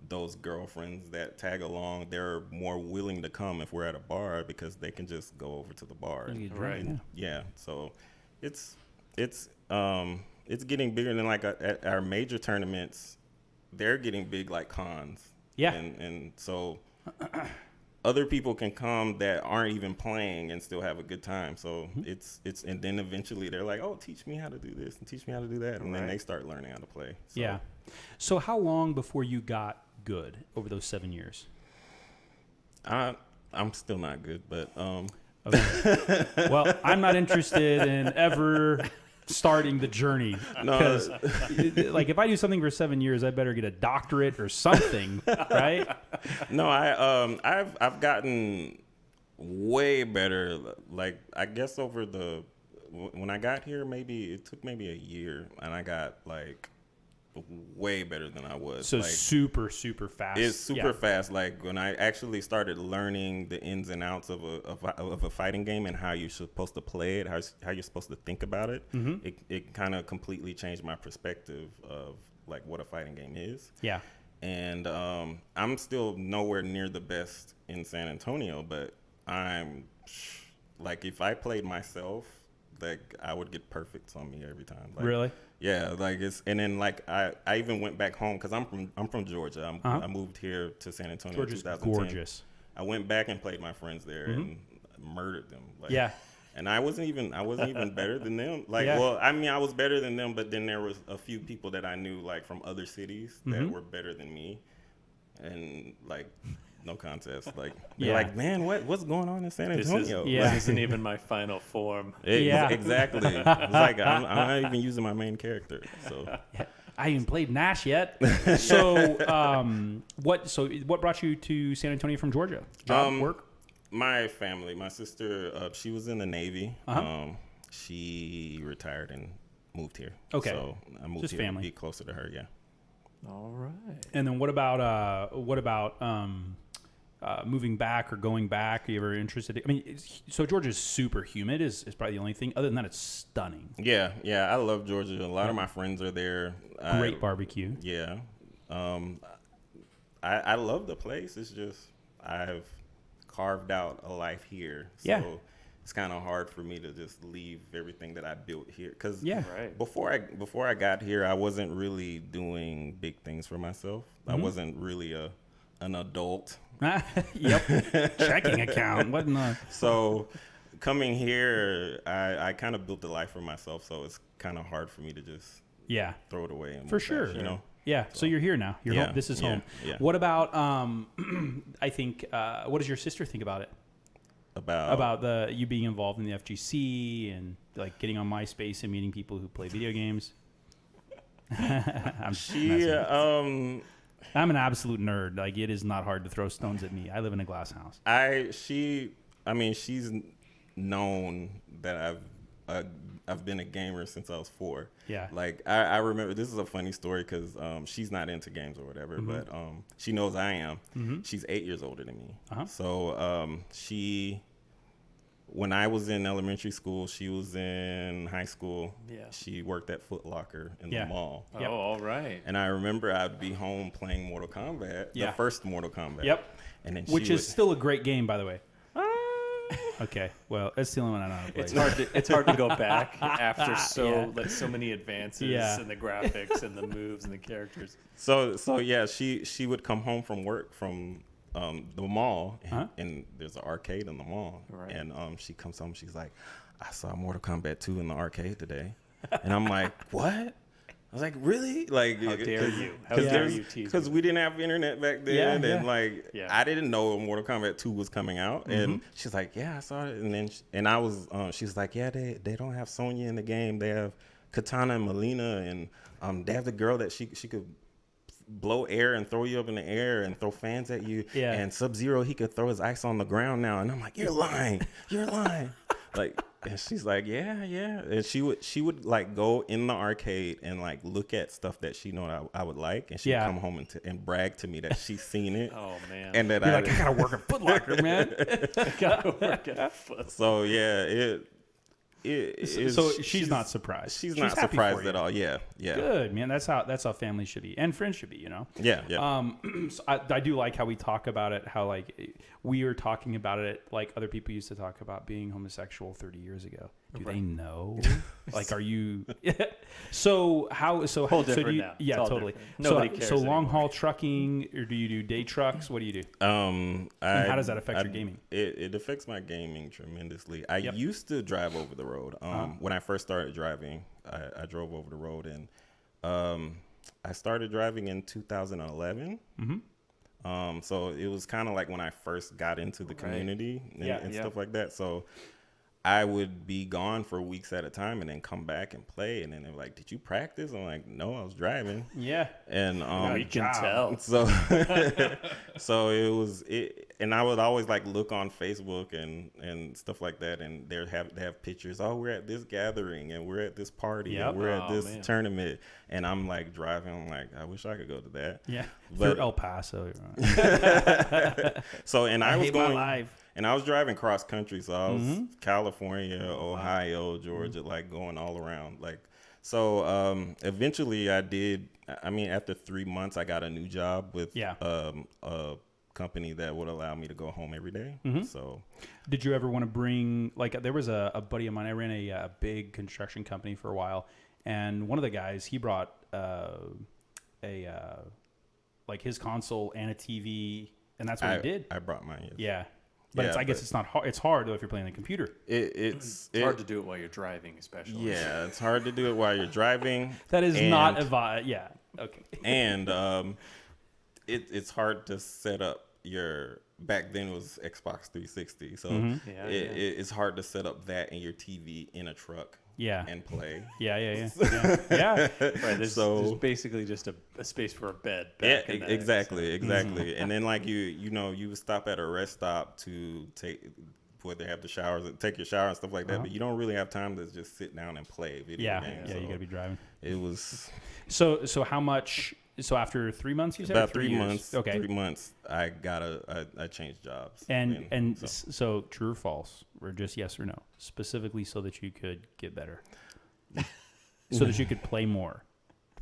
[SPEAKER 3] those girlfriends that tag along, they're more willing to come if we're at a bar because they can just go over to the bar.
[SPEAKER 2] Right.
[SPEAKER 3] Yeah. So it's getting bigger than like at our major tournaments. They're getting big like cons.
[SPEAKER 1] Yeah.
[SPEAKER 3] And so other people can come that aren't even playing and still have a good time. So it's and then eventually they're like, oh, teach me how to do this and teach me how to do that, and then they start learning how to play. So,
[SPEAKER 1] yeah. So how long before you got good over those 7 years?
[SPEAKER 3] I'm still not good, but
[SPEAKER 1] Okay. Well, I'm not interested in ever starting the journey, because like if I do something for 7 years, I better get a doctorate or something, right?
[SPEAKER 3] No, I've gotten way better. Like I guess when I got here, it took maybe a year, and I got like way better than I was.
[SPEAKER 1] So
[SPEAKER 3] like,
[SPEAKER 1] super fast.
[SPEAKER 3] It's super fast. Like when I actually started learning the ins and outs of a fighting game and how you're supposed to play it, how you're supposed to think about it, it kind of completely changed my perspective of like what a fighting game is.
[SPEAKER 1] Yeah.
[SPEAKER 3] And I'm still nowhere near the best in San Antonio, but I'm like, if I played myself, like I would get perfects on me every time. Like,
[SPEAKER 1] Really?
[SPEAKER 3] Yeah, like and then like I even went back home because I'm from Georgia. I moved here to San Antonio in 2010.
[SPEAKER 1] Gorgeous.
[SPEAKER 3] I went back and played my friends there and murdered them. Like,
[SPEAKER 1] Yeah.
[SPEAKER 3] And I wasn't even better than them. Like,
[SPEAKER 1] Yeah.
[SPEAKER 3] well, I mean, I was better than them, but then there was a few people that I knew like from other cities that were better than me, and like. No contest. Like, they're like, man, what's going on in San Antonio?
[SPEAKER 2] This isn't even my final form.
[SPEAKER 3] Exactly. It's like I'm not even using my main character. So
[SPEAKER 1] I haven't played Nash yet. So, what brought you to San Antonio from Georgia? Job, work?
[SPEAKER 3] My family, my sister, she was in the Navy. She retired and moved here.
[SPEAKER 1] Okay.
[SPEAKER 3] So I moved
[SPEAKER 1] Just
[SPEAKER 3] here
[SPEAKER 1] family.
[SPEAKER 3] to be closer to her. Yeah.
[SPEAKER 2] All right.
[SPEAKER 1] And then what about moving back or going back? Are you ever interested? I mean, so Georgia's super humid is probably the only thing. Other than that, it's stunning.
[SPEAKER 3] Yeah. I love Georgia. A lot of my friends are there.
[SPEAKER 1] Great barbecue.
[SPEAKER 3] Yeah. I love the place. It's just I've carved out a life here. So it's kind of hard for me to just leave everything that I built here. Because before I got here, I wasn't really doing big things for myself. I wasn't really an adult.
[SPEAKER 1] Yep. Checking account. What in the...
[SPEAKER 3] So coming here, I kind of built a life for myself. So it's kind of hard for me to just throw it away. And
[SPEAKER 1] for sure.
[SPEAKER 3] Back, you know?
[SPEAKER 1] Yeah. So you're here now. You're home. This is home.
[SPEAKER 3] Yeah.
[SPEAKER 1] What about, I think, what does your sister think about it? About you being involved in the FGC and like getting on MySpace and meeting people who play video games? I'm an absolute nerd. Like, it is not hard to throw stones at me. I live in a glass house.
[SPEAKER 3] She's known that I've been a gamer since I was 4. Yeah. Like I remember, this is a funny story because she's not into games or whatever, but she knows I am. She's 8 years older than me. So when I was in elementary school, she was in high school. Yeah. She worked at Foot Locker in the mall.
[SPEAKER 2] Oh, all right.
[SPEAKER 3] And I remember I'd be home playing Mortal Kombat, the first Mortal Kombat.
[SPEAKER 1] Yep.
[SPEAKER 3] And then
[SPEAKER 1] which is still a great game, by the way. Okay, well, that's the only one I know how to play.
[SPEAKER 2] It's hard to go back after so many advances in the graphics and the moves and the characters.
[SPEAKER 3] So yeah, she would come home from work from the mall, and there's an arcade in the mall, and she comes home. She's like, I saw Mortal Kombat 2 in the arcade today, and I'm like, what? I was like, really? Like,
[SPEAKER 2] how dare you? How dare you tease me?
[SPEAKER 3] Because we didn't have internet back then, and I didn't know Mortal Kombat 2 was coming out, and she's like, yeah, I saw it, and then I was, she's like, yeah, they don't have Sonya in the game. They have Katana and Melina, and they have the girl that she could blow air and throw you up in the air and throw fans at you. Yeah. And Sub-Zero, he could throw his ice on the ground now. And I'm like, you're lying. You're lying. Like, and she's like, yeah. And she would like go in the arcade and like look at stuff that she know I would like, and she'd come home and brag to me that she's seen it.
[SPEAKER 2] Oh man.
[SPEAKER 3] And that
[SPEAKER 1] I gotta work at Foot Locker, man.
[SPEAKER 2] I gotta work at Foot.
[SPEAKER 3] So yeah,
[SPEAKER 1] So she's not surprised.
[SPEAKER 3] She's
[SPEAKER 1] happy
[SPEAKER 3] not surprised
[SPEAKER 1] for
[SPEAKER 3] at
[SPEAKER 1] you.
[SPEAKER 3] all. Yeah, yeah.
[SPEAKER 1] Good, man. That's how families should be, and friends should be.
[SPEAKER 3] Yeah, yeah.
[SPEAKER 1] So I do like how we talk about it. How like we are talking about it like other people used to talk about being homosexual 30 years ago. Do they know? Like, are you? So how? So
[SPEAKER 2] Whole
[SPEAKER 1] so do
[SPEAKER 2] different
[SPEAKER 1] you?
[SPEAKER 2] now.
[SPEAKER 1] Yeah,
[SPEAKER 2] It's all
[SPEAKER 1] totally.
[SPEAKER 2] different. Nobody cares
[SPEAKER 1] So long
[SPEAKER 2] anymore.
[SPEAKER 1] haul trucking, or do you do day trucks? What do you do? And how does that affect your gaming?
[SPEAKER 3] It affects my gaming tremendously. I
[SPEAKER 1] Yep.
[SPEAKER 3] used to drive over the road. When I first started driving, I drove over the road, and I started driving in 2011. So it was kind of like when I first got into the community and stuff like that. So I would be gone for weeks at a time and then come back and play. And then they're like, "Did you practice?" I'm like, "No, I was driving."
[SPEAKER 1] Yeah.
[SPEAKER 3] And
[SPEAKER 2] We can tell.
[SPEAKER 3] so so and I would always like look on Facebook and stuff like that, and they have pictures. Oh, we're at this gathering and we're at this party
[SPEAKER 1] Yep.
[SPEAKER 3] and we're at
[SPEAKER 2] Oh,
[SPEAKER 3] this
[SPEAKER 2] man.
[SPEAKER 3] tournament, and I'm like driving. I'm like, I wish I could go to that.
[SPEAKER 1] Yeah.
[SPEAKER 3] But-
[SPEAKER 1] Through El Paso.
[SPEAKER 3] So and I was
[SPEAKER 1] hate my
[SPEAKER 3] going
[SPEAKER 1] life.
[SPEAKER 3] and I was driving cross country, so I was California, Ohio, Georgia, like going all around. Like, so eventually I did. I mean, after 3 months, I got a new job with a company that would allow me to go home every day. So,
[SPEAKER 1] Did you ever want to bring, like, there was a buddy of mine, I ran a big construction company for a while, and one of the guys, he brought like his console and a TV, and that's what he did.
[SPEAKER 3] I brought mine. Yes.
[SPEAKER 1] Yeah. But
[SPEAKER 3] Yeah,
[SPEAKER 1] I guess it's not hard. It's hard, though, if you're playing the computer.
[SPEAKER 3] It's
[SPEAKER 2] Hard to do it while you're driving, especially.
[SPEAKER 3] Yeah, it's hard to do it while you're driving.
[SPEAKER 1] That is
[SPEAKER 3] and,
[SPEAKER 1] not yeah. Okay.
[SPEAKER 3] And it's hard to set up your. Back then it was Xbox 360, so it's hard to set up that and your TV in a truck.
[SPEAKER 1] Yeah.
[SPEAKER 3] And play.
[SPEAKER 1] Yeah.
[SPEAKER 2] Right. There's basically just a space for a bed. Back in that,
[SPEAKER 3] Exactly. And then like you would stop at a rest stop to where they have the showers, take your shower and stuff like that. But you don't really have time to just sit down and play video games.
[SPEAKER 1] Yeah,
[SPEAKER 3] So
[SPEAKER 1] you gotta be driving.
[SPEAKER 3] It was
[SPEAKER 1] So how much? So after 3 months, you said?
[SPEAKER 3] about
[SPEAKER 1] Or
[SPEAKER 3] 3
[SPEAKER 1] years?
[SPEAKER 3] months.
[SPEAKER 1] Okay.
[SPEAKER 3] 3 months. I changed jobs.
[SPEAKER 1] And so true or false, or just yes or no, specifically so that you could get better, so that you could play more.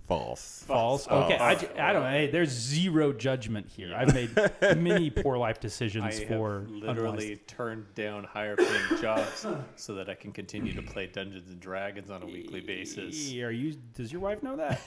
[SPEAKER 3] False.
[SPEAKER 1] False. Okay, I don't know. Hey, there's zero judgment here. I've made many poor life decisions
[SPEAKER 2] I
[SPEAKER 1] for
[SPEAKER 2] have literally turned down higher paying jobs so that I can continue to play Dungeons and Dragons on a weekly basis.
[SPEAKER 1] Does your wife know that?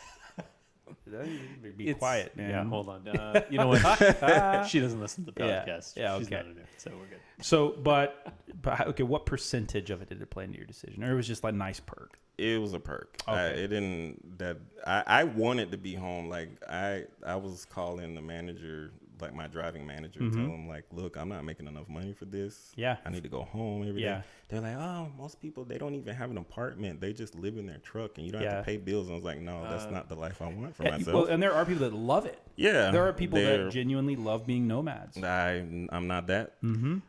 [SPEAKER 1] Be quiet, man.
[SPEAKER 2] Yeah, hold on. You know what? She doesn't listen to the
[SPEAKER 1] Yeah.
[SPEAKER 2] podcast.
[SPEAKER 1] Yeah,
[SPEAKER 2] She's
[SPEAKER 1] okay.
[SPEAKER 2] not in there, so we're good.
[SPEAKER 1] So, but okay, what percentage of it did it play into your decision, or it was just like a nice perk?
[SPEAKER 3] It was a perk.
[SPEAKER 1] Okay.
[SPEAKER 3] It didn't that I wanted to be home. Like I was calling the manager, like my driving manager, tell him like, look, I'm not making enough money for this.
[SPEAKER 1] Yeah.
[SPEAKER 3] I need to go home every day.
[SPEAKER 1] Yeah.
[SPEAKER 3] They're like, oh, most people, they don't even have an apartment. They just live in their truck and you don't have to pay bills. And I was like, no, that's not the life I want for myself.
[SPEAKER 1] Well, and there are people that love it.
[SPEAKER 3] Yeah.
[SPEAKER 1] There are people that genuinely love being nomads.
[SPEAKER 3] I'm not that.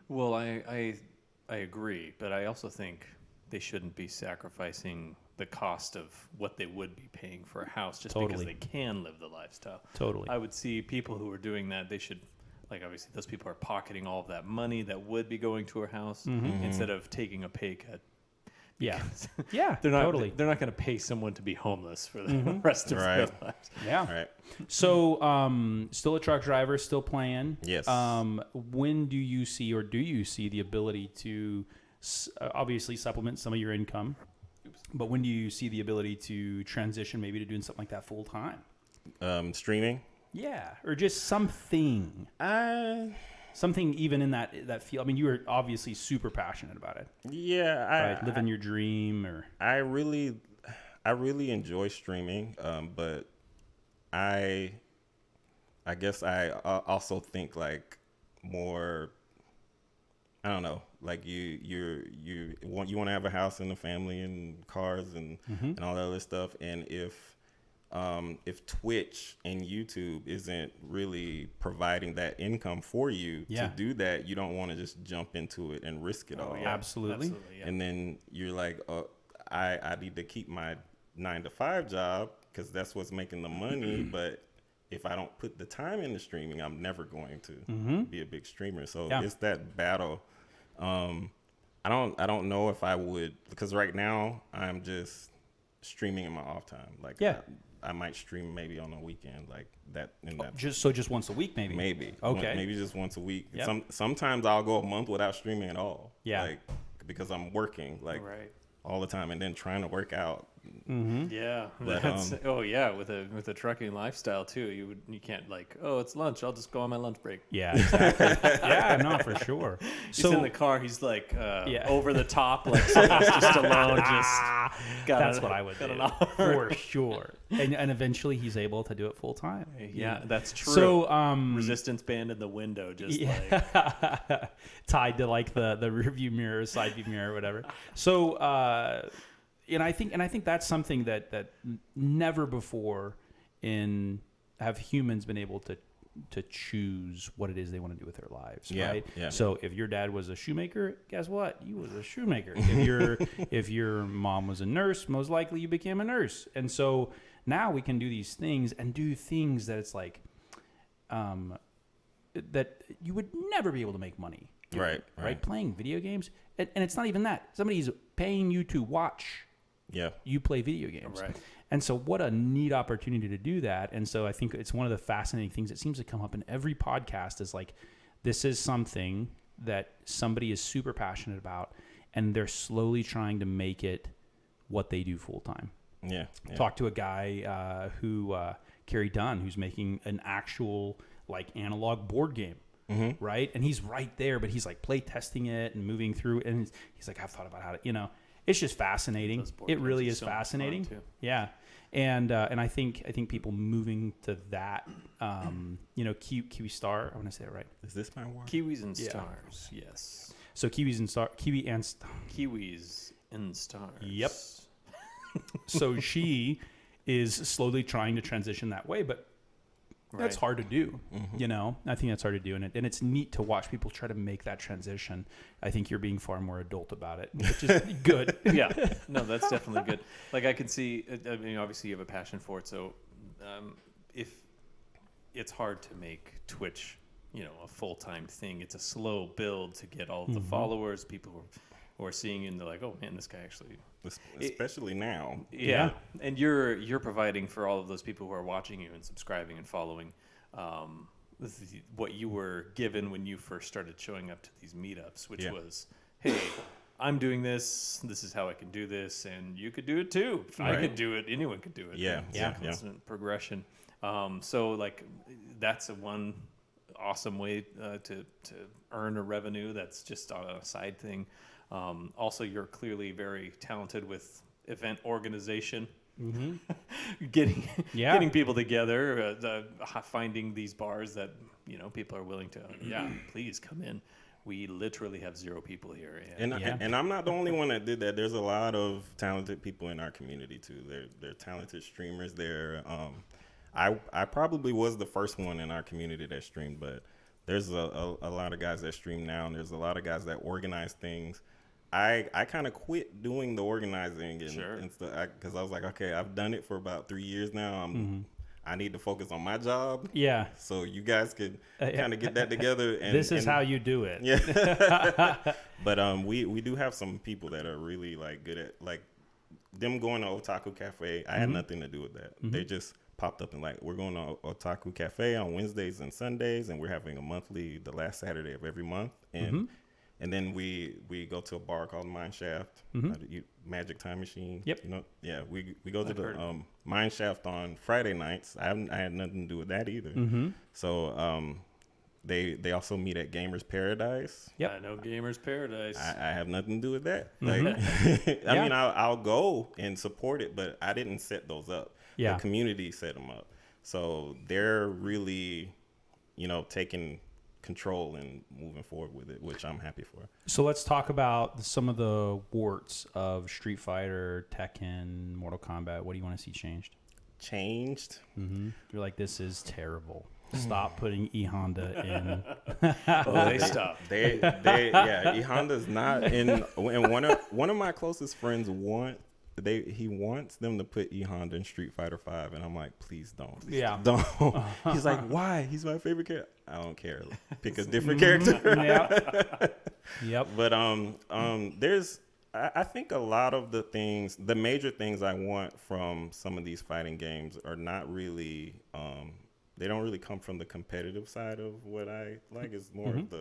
[SPEAKER 2] Well, I agree, but I also think they shouldn't be sacrificing the cost of what they would be paying for a house just because they can live the lifestyle.
[SPEAKER 1] Totally.
[SPEAKER 2] I would see people who are doing that, they should, like, obviously those people are pocketing all of that money that would be going to a house instead of taking a pay cut.
[SPEAKER 1] Yeah. Yeah.
[SPEAKER 2] They're not
[SPEAKER 1] totally.
[SPEAKER 2] They're not going to pay someone to be homeless for the rest of their lives.
[SPEAKER 1] Yeah.
[SPEAKER 3] Right.
[SPEAKER 1] So, still a truck driver, still playing.
[SPEAKER 3] Yes.
[SPEAKER 1] When do you see the ability to obviously supplement some of your income? But when do you see the ability to transition maybe to doing something like that full time?
[SPEAKER 3] Streaming.
[SPEAKER 1] Yeah, or just something. Something even in that field. I mean, you were obviously super passionate about it.
[SPEAKER 3] Yeah,
[SPEAKER 1] Right? Living your dream, or
[SPEAKER 3] I really enjoy streaming, but I guess I also think like more. I don't know, like you want to have a house and a family and cars and all that other stuff, and if Twitch and YouTube isn't really providing that income for you to do that, you don't want to just jump into it and risk it all.
[SPEAKER 2] Yeah,
[SPEAKER 1] absolutely.
[SPEAKER 2] yeah.
[SPEAKER 3] And then you're like, I need to keep my 9-to-5 job because that's what's making the money. But if I don't put the time into streaming, I'm never going to be a big streamer. So it's that battle. I don't know if I would, because right now I'm just streaming in my off time. Like,
[SPEAKER 1] Yeah.
[SPEAKER 3] I might stream maybe on a weekend, like that. And that
[SPEAKER 1] Just once a week, maybe.
[SPEAKER 3] maybe
[SPEAKER 1] Okay.
[SPEAKER 3] maybe just once a week.
[SPEAKER 1] Yep.
[SPEAKER 3] Sometimes I'll go a month without streaming at all.
[SPEAKER 1] Yeah.
[SPEAKER 3] Like, because I'm working like
[SPEAKER 2] Right.
[SPEAKER 3] all the time, and then trying to work out.
[SPEAKER 2] Yeah.
[SPEAKER 3] But,
[SPEAKER 2] That's, with a trucking lifestyle too. You can't like, oh, it's lunch. I'll just go on my lunch break.
[SPEAKER 1] Yeah, exactly. Yeah, no, for sure.
[SPEAKER 2] He's in the car. He's like
[SPEAKER 1] Yeah.
[SPEAKER 2] over the top, like Sylvester Stallone.
[SPEAKER 1] That's what I would
[SPEAKER 2] got
[SPEAKER 1] do
[SPEAKER 2] an offer.
[SPEAKER 1] for sure. And eventually he's able to do it full time.
[SPEAKER 2] Yeah, that's true.
[SPEAKER 1] So
[SPEAKER 2] resistance band in the window, just
[SPEAKER 1] yeah. tied to like the rear view mirror, side view mirror, whatever. So and I think that's something that never before have humans been able to choose what it is they want to do with their lives,
[SPEAKER 3] Yeah,
[SPEAKER 1] right?
[SPEAKER 3] yeah.
[SPEAKER 1] So if your dad was a shoemaker, guess what? You was a shoemaker. If your mom was a nurse, most likely you became a nurse. And so now we can do these things and do things that it's like that you would never be able to make money doing,
[SPEAKER 3] Right.
[SPEAKER 1] Playing video games, and it's not even that. Somebody's paying you to watch
[SPEAKER 3] Yeah.
[SPEAKER 1] you play video games.
[SPEAKER 2] Right.
[SPEAKER 1] And so what a neat opportunity to do that. And so I think it's one of the fascinating things that seems to come up in every podcast is like, this is something that somebody is super passionate about and they're slowly trying to make it what they do full time.
[SPEAKER 3] Yeah.
[SPEAKER 1] Talked to a guy Kerry Dunn, who's making an actual like analog board game.
[SPEAKER 3] Mm-hmm.
[SPEAKER 1] Right. And he's right there, but he's like play testing it and moving through. And he's like, I've thought about how to, it's just fascinating. It really is fascinating. Yeah. And I think people moving to that, Kiwi Star, I want to say it right.
[SPEAKER 3] Is this my word?
[SPEAKER 2] Kiwis and
[SPEAKER 1] Yeah.
[SPEAKER 2] stars. Yes.
[SPEAKER 1] So Kiwis and
[SPEAKER 2] Kiwis and stars.
[SPEAKER 1] Yep. So she is slowly trying to transition that way, but that's hard to do. I think that's hard to do, and it's neat to watch people try to make that transition. I think you're being far more adult about it, which is good.
[SPEAKER 2] Yeah, no, that's definitely good. Like I can see, obviously you have a passion for it. So, if it's hard to make Twitch, a full-time thing, it's a slow build to get all of the followers, people who are seeing you and they're like, oh man, this guy actually.
[SPEAKER 3] Especially now.
[SPEAKER 2] Yeah, and you're providing for all of those people who are watching you and subscribing and following what you were given when you first started showing up to these meetups, which was, hey, I'm doing this. This is how I can do this, and you could do it too. If I could do it, anyone could do it.
[SPEAKER 3] Yeah,
[SPEAKER 2] It's a constant progression. So like that's one awesome way to earn a revenue. That's just a side thing. Also, you're clearly very talented with event organization, getting people together, finding these bars that people are willing to. Yeah, please come in. We literally have 0 people here,
[SPEAKER 3] and I'm not the only one that did that. There's a lot of talented people in our community too. They're talented streamers. I probably was the first one in our community that streamed, but there's a lot of guys that stream now, and there's a lot of guys that organize things. I kind of quit doing the organizing and stuff because I was like, okay, I've done it for about 3 years now. I need to focus on my job.
[SPEAKER 1] Yeah.
[SPEAKER 3] So you guys could kind of get that together. And
[SPEAKER 1] this is how you do it.
[SPEAKER 3] Yeah. But we do have some people that are really like good at like them going to Otaku Cafe. I had nothing to do with that. They just popped up and like, we're going to Otaku Cafe on Wednesdays and Sundays, and we're having a monthly, the last Saturday of every month. And then we go to a bar called Mine Shaft, Magic Time Machine.
[SPEAKER 1] Yep.
[SPEAKER 3] We go to the Mine Shaft on Friday nights. I had nothing to do with that either. So they also meet at Gamers Paradise.
[SPEAKER 1] Yep.
[SPEAKER 2] I know Gamers Paradise.
[SPEAKER 3] I have nothing to do with that. Like, I mean, I'll go and support it, but I didn't set those up.
[SPEAKER 1] Yeah.
[SPEAKER 3] The community set them up. So they're really, taking control and moving forward with it, which I'm happy for.
[SPEAKER 1] So let's talk about some of the warts of Street Fighter, Tekken, Mortal Kombat. What do you want to see changed? You're like, this is terrible. Stop putting E Honda in.
[SPEAKER 2] They stopped.
[SPEAKER 3] E Honda's not in. And one of my closest friends he wants them to put E Honda in Street Fighter 5, and I'm like, please don't.
[SPEAKER 1] Yeah.
[SPEAKER 3] Don't. He's like, why? He's my favorite character. I don't care. Pick a different character.
[SPEAKER 1] Yep.
[SPEAKER 3] But there's I think a lot of the major things I want from some of these fighting games are not really they don't really come from the competitive side of what I like. It's more of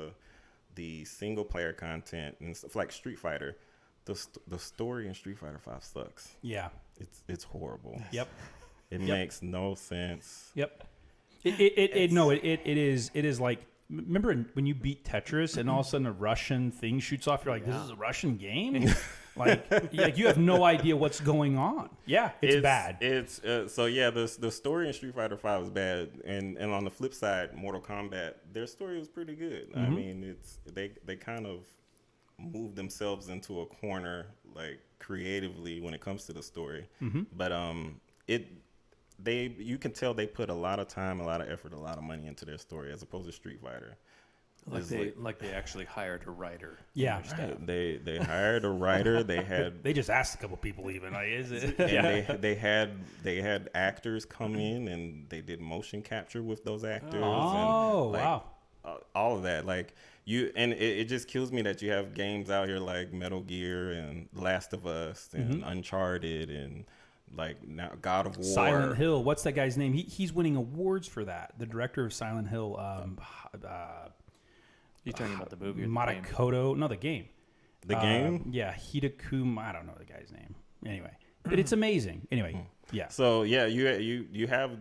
[SPEAKER 3] the single player content and stuff like Street Fighter. The story in Street Fighter 5 sucks.
[SPEAKER 1] Yeah.
[SPEAKER 3] It's horrible.
[SPEAKER 1] Yep.
[SPEAKER 3] It makes no sense.
[SPEAKER 1] Yep. It is like, remember when you beat Tetris and all of a sudden a Russian thing shoots off? You're like, this is a Russian like you have no idea what's going on. Yeah, it's bad.
[SPEAKER 3] It's the story in Street Fighter 5 is bad, and on the flip side, Mortal Kombat, their story was pretty good. I mean, they kind of moved themselves into a corner like creatively when it comes to the story, but you can tell they put a lot of time, a lot of effort, a lot of money into their story as opposed to Street Fighter.
[SPEAKER 2] Like they actually hired a writer.
[SPEAKER 1] Yeah,
[SPEAKER 3] right. They hired a writer.
[SPEAKER 1] They just asked a couple people even. Like, is it?
[SPEAKER 3] And they had actors come in and they did motion capture with those actors.
[SPEAKER 1] Oh,
[SPEAKER 3] and, like,
[SPEAKER 1] wow!
[SPEAKER 3] All of that, like it just kills me that you have games out here like Metal Gear and Last of Us and Uncharted and like now God of War.
[SPEAKER 1] Silent Hill. What's that guy's name? He's winning awards for that. The director of Silent Hill.
[SPEAKER 2] You talking about the movie? Or
[SPEAKER 1] Matakoto? No, the game.
[SPEAKER 3] The game?
[SPEAKER 1] Yeah, Hidekum. I don't know the guy's name. Anyway, but it's amazing. Anyway, yeah.
[SPEAKER 3] So yeah, you have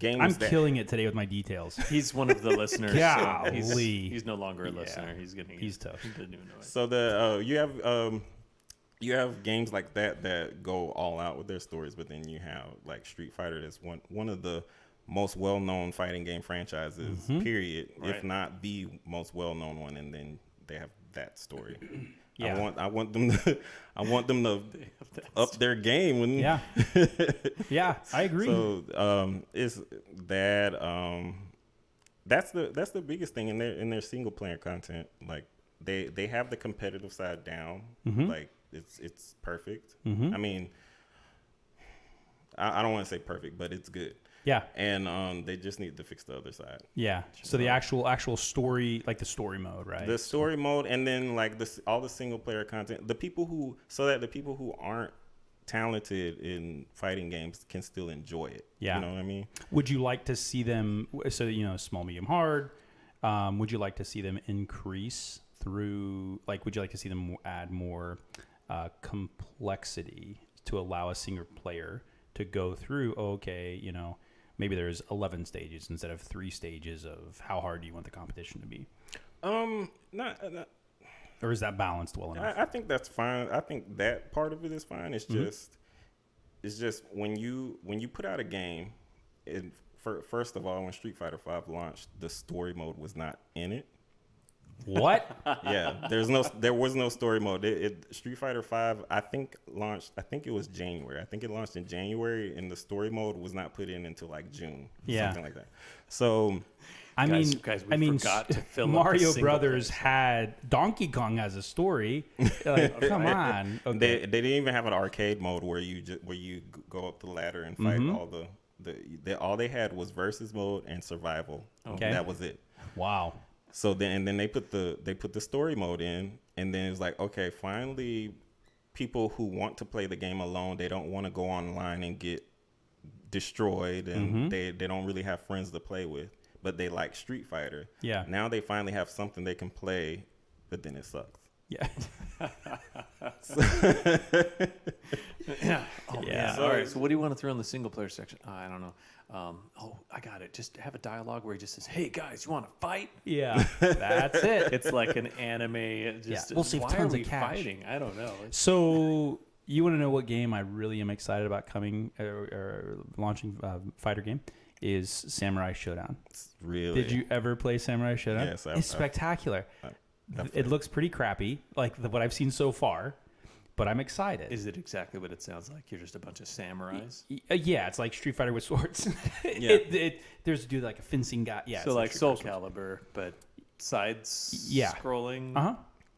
[SPEAKER 3] games.
[SPEAKER 1] I'm killing it today with my details.
[SPEAKER 2] He's one of the listeners.
[SPEAKER 1] Golly.
[SPEAKER 2] So he's no longer a listener. He's
[SPEAKER 1] tough.
[SPEAKER 2] He didn't even know it.
[SPEAKER 3] So you have games like that go all out with their stories, but then you have like Street Fighter. That's one of the most well-known fighting game franchises, period,
[SPEAKER 2] right.
[SPEAKER 3] if not the most well-known one, and then they have that story.
[SPEAKER 1] Yeah.
[SPEAKER 3] I want them to up their game.
[SPEAKER 1] Yeah, yeah, I agree.
[SPEAKER 3] So it's that that's the biggest thing in their single player content. Like they have the competitive side down. Like it's perfect. I mean, I don't want to say perfect, but it's good.
[SPEAKER 1] Yeah.
[SPEAKER 3] And they just need to fix the other side.
[SPEAKER 1] Yeah. So the actual story, like the story mode, right?
[SPEAKER 3] The story mode, and then like all the single player content. The people who aren't talented in fighting games can still enjoy it. Yeah. You know what I mean?
[SPEAKER 1] Would you like to see them? So small, medium, hard. Would you like to see them increase through? Like, would you like to see them add more complexity to allow a single player to go through? Maybe there's 11 stages instead of 3 stages of how hard do you want the competition to be?
[SPEAKER 3] Not
[SPEAKER 1] or is that balanced well enough?
[SPEAKER 3] I think that's fine. I think that part of it is fine. It's just when you put out a game, first of all, when Street Fighter 5 launched, the story mode was not in it.
[SPEAKER 1] What?
[SPEAKER 3] Yeah, there was no story mode. Street Fighter 5, I think it was January. I think it launched in January, and the story mode was not put in until like June, something like that. So,
[SPEAKER 1] I mean,
[SPEAKER 2] forgot to fill
[SPEAKER 1] Mario
[SPEAKER 2] up the
[SPEAKER 1] Brothers had Donkey Kong as a story. Like, come on. Okay.
[SPEAKER 3] They didn't even have an arcade mode where you go up the ladder and fight all they had was versus mode and survival. Okay, that was it.
[SPEAKER 1] Wow.
[SPEAKER 3] So then they put the story mode in, and then it's like, okay, finally, people who want to play the game alone, they don't want to go online and get destroyed, and they don't really have friends to play with, but they like Street Fighter. Yeah. Now they finally have something they can play, but then it sucks.
[SPEAKER 1] Yeah.
[SPEAKER 2] Yeah. All right. So what do you want to throw in the single player section? I don't know. I got it. Just have a dialogue where he just says, "Hey guys, you want to fight?"
[SPEAKER 1] Yeah, that's it.
[SPEAKER 2] It's like an anime. Just
[SPEAKER 1] we'll save tons of cash.
[SPEAKER 2] Fighting? I don't know.
[SPEAKER 1] So you want to know what game I really am excited about coming or launching fighter game is Samurai Shodown.
[SPEAKER 3] Really?
[SPEAKER 1] Did you ever play Samurai Shodown?
[SPEAKER 3] Yes,
[SPEAKER 1] it's spectacular. It looks pretty crappy, like what I've seen so far. But I'm excited.
[SPEAKER 2] Is it exactly what it sounds like? You're just a bunch of samurais?
[SPEAKER 1] Yeah, it's like Street Fighter with swords. There's a dude like a fencing guy. Yeah,
[SPEAKER 2] so like Soul Calibur, but sides scrolling.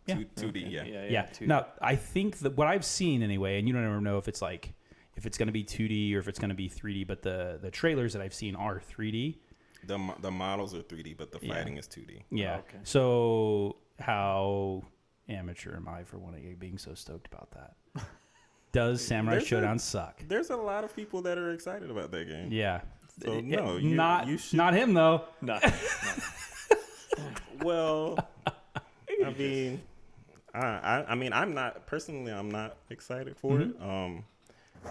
[SPEAKER 1] Yeah.
[SPEAKER 3] 2D, yeah.
[SPEAKER 1] Yeah.
[SPEAKER 2] 2D.
[SPEAKER 1] Now, I think that what I've seen anyway, and you don't ever know if it's like if it's going to be 2D or if it's going to be 3D, but the trailers that I've seen are 3D.
[SPEAKER 3] The models are 3D, but the fighting is 2D.
[SPEAKER 1] Yeah.
[SPEAKER 2] Oh, okay.
[SPEAKER 1] So how amateur am I for being so stoked about that? Does Samurai
[SPEAKER 3] There's
[SPEAKER 1] Showdown suck?
[SPEAKER 3] There's a lot of people that are excited about that game.
[SPEAKER 1] Yeah.
[SPEAKER 3] So no,
[SPEAKER 1] not
[SPEAKER 3] you should.
[SPEAKER 1] not him though.
[SPEAKER 2] No.
[SPEAKER 3] Well, I mean, I mean, I'm not excited for it.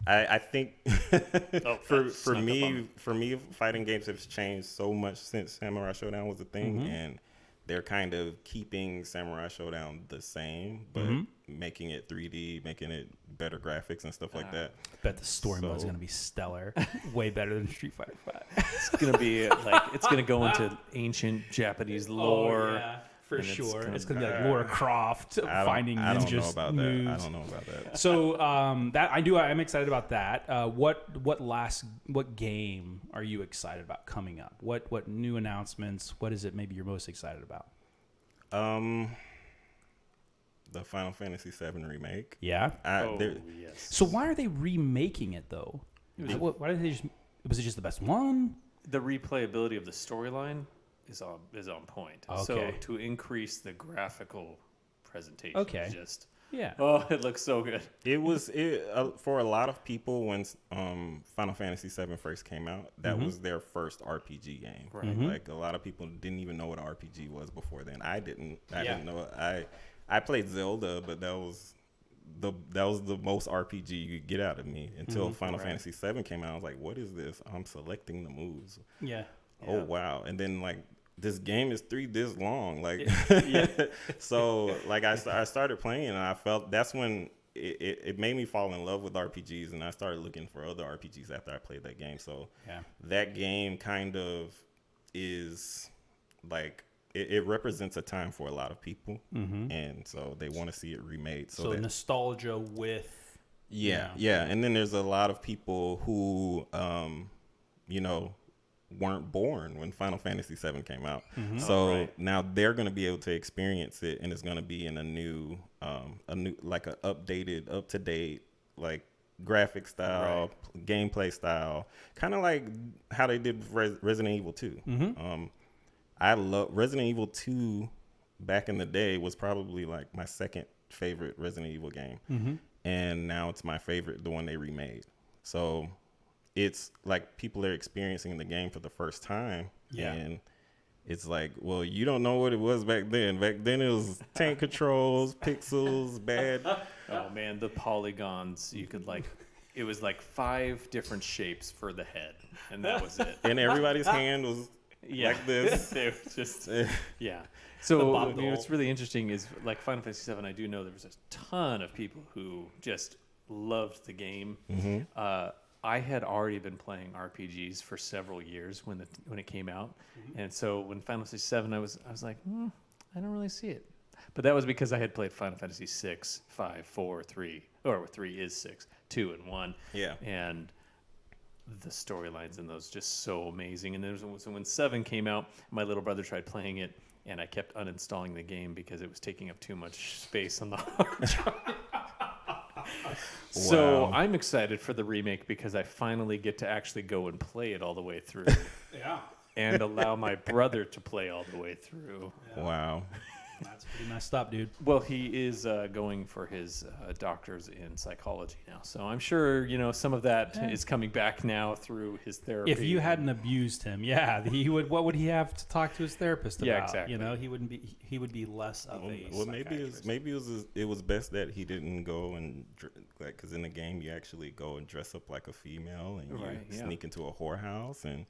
[SPEAKER 3] I think for me, fighting games have changed so much since Samurai Showdown was a thing, and they're kind of keeping Samurai Showdown the same, but making it 3D, making it better graphics and stuff like that.
[SPEAKER 1] Bet the story mode's gonna be stellar, way better than Street Fighter 5.
[SPEAKER 2] It's gonna be like it's gonna go into ancient Japanese lore.
[SPEAKER 1] Oh, yeah, for
[SPEAKER 2] and
[SPEAKER 1] sure.
[SPEAKER 2] gonna
[SPEAKER 1] It's gonna be like Laura Croft finding
[SPEAKER 3] I don't know
[SPEAKER 1] ninjas
[SPEAKER 3] about
[SPEAKER 1] moves.
[SPEAKER 3] that. I don't know about that.
[SPEAKER 1] So I'm excited about that. What game are you excited about coming up? What new announcements? What is it maybe you're most excited about?
[SPEAKER 3] The Final Fantasy VII remake.
[SPEAKER 1] Yeah.
[SPEAKER 2] Yes.
[SPEAKER 1] So why are they remaking it though? Why did they just? Was it just the best one?
[SPEAKER 2] The replayability of the storyline is on point.
[SPEAKER 1] Okay.
[SPEAKER 2] So to increase the graphical presentation,
[SPEAKER 1] Okay.
[SPEAKER 2] just
[SPEAKER 1] Yeah.
[SPEAKER 2] oh, it looks so good.
[SPEAKER 3] It was for a lot of people when Final Fantasy VII first came out. That was their first RPG game.
[SPEAKER 2] Right.
[SPEAKER 3] Like a lot of people didn't even know what an RPG was before then. I didn't know. I played Zelda, but that was the most RPG you could get out of me until Final Fantasy VII came out. I was like, what is this? I'm selecting the moves.
[SPEAKER 1] Yeah.
[SPEAKER 3] Oh wow! And then like this game is this long. Like
[SPEAKER 1] Yeah.
[SPEAKER 3] so like I started playing and I felt that's when it made me fall in love with RPGs, and I started looking for other RPGs after I played that game. So that game kind of is like it represents a time for a lot of people, and so they want to see it remade. So
[SPEAKER 1] nostalgia with
[SPEAKER 3] yeah. And then there's a lot of people who weren't born when Final Fantasy VII came out. So now they're going to be able to experience it, and it's going to be in a new like a updated, up to date, like graphic style, gameplay style, kind of like how they did Resident Evil 2. I love Resident Evil 2 back in the day was probably like my second favorite Resident Evil game. And now it's my favorite, the one they remade. So it's like people are experiencing the game for the first time. And it's like, well, you don't know what it was back then. Back then it was tank controls, pixels, bad.
[SPEAKER 2] Oh man, the polygons, you could like, it was like 5 different shapes for the head, and that was it.
[SPEAKER 3] And everybody's hand was like this.
[SPEAKER 2] They were just, yeah. So what's really interesting is like Final Fantasy VII, I do know there was a ton of people who just loved the game. I had already been playing RPGs for several years when it came out, and so when Final Fantasy VII, I was like, I don't really see it. But that was because I had played Final Fantasy 6, 5, 4, 3, or 3 is 6, 2, and 1.
[SPEAKER 3] Yeah.
[SPEAKER 2] And the storylines in those just so amazing. And then so when 7 came out, my little brother tried playing it, and I kept uninstalling the game because it was taking up too much space on the hard drive. So I'm excited for the remake because I finally get to actually go and play it all the way through. And allow my brother to play all the way through.
[SPEAKER 3] Wow.
[SPEAKER 1] That's pretty messed up, dude.
[SPEAKER 2] Well, he is going for his doctor's in psychology now. So I'm sure, some of that is coming back now through his therapy.
[SPEAKER 1] If you hadn't abused him, he would. What would he have to talk to his therapist about?
[SPEAKER 2] Yeah, exactly.
[SPEAKER 1] He would be less of a.
[SPEAKER 3] Well, maybe it was best that he didn't go and because in the game you actually go and dress up like a female and you sneak into a whorehouse and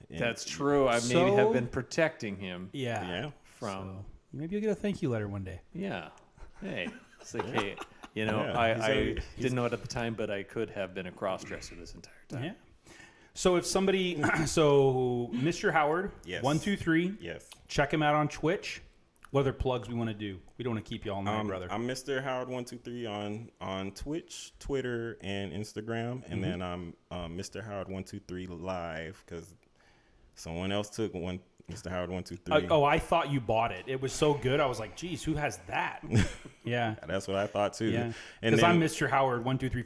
[SPEAKER 2] that's true. I maybe have been protecting him.
[SPEAKER 1] Yeah.
[SPEAKER 2] From.
[SPEAKER 1] So, maybe you'll get a thank you letter one day.
[SPEAKER 2] Yeah. Hey. It's like, hey, I didn't know it at the time, but I could have been a cross-dresser this entire time.
[SPEAKER 1] Yeah. So if somebody, Mr. Howard,
[SPEAKER 3] yes.
[SPEAKER 1] 123,
[SPEAKER 3] yes,
[SPEAKER 1] check him out on Twitch. What other plugs we want to do? We don't want to keep you all night, brother.
[SPEAKER 3] I'm MrHoward123 on Twitch, Twitter, and Instagram, and then I'm MrHoward123 live because someone else took one MrHoward123.
[SPEAKER 1] Oh, I thought you bought it. It was so good. I was like, geez, who has that? Yeah.
[SPEAKER 3] That's what I thought too.
[SPEAKER 1] Yeah.
[SPEAKER 3] And
[SPEAKER 1] Because
[SPEAKER 3] then,
[SPEAKER 1] I'm Mr. Howard 123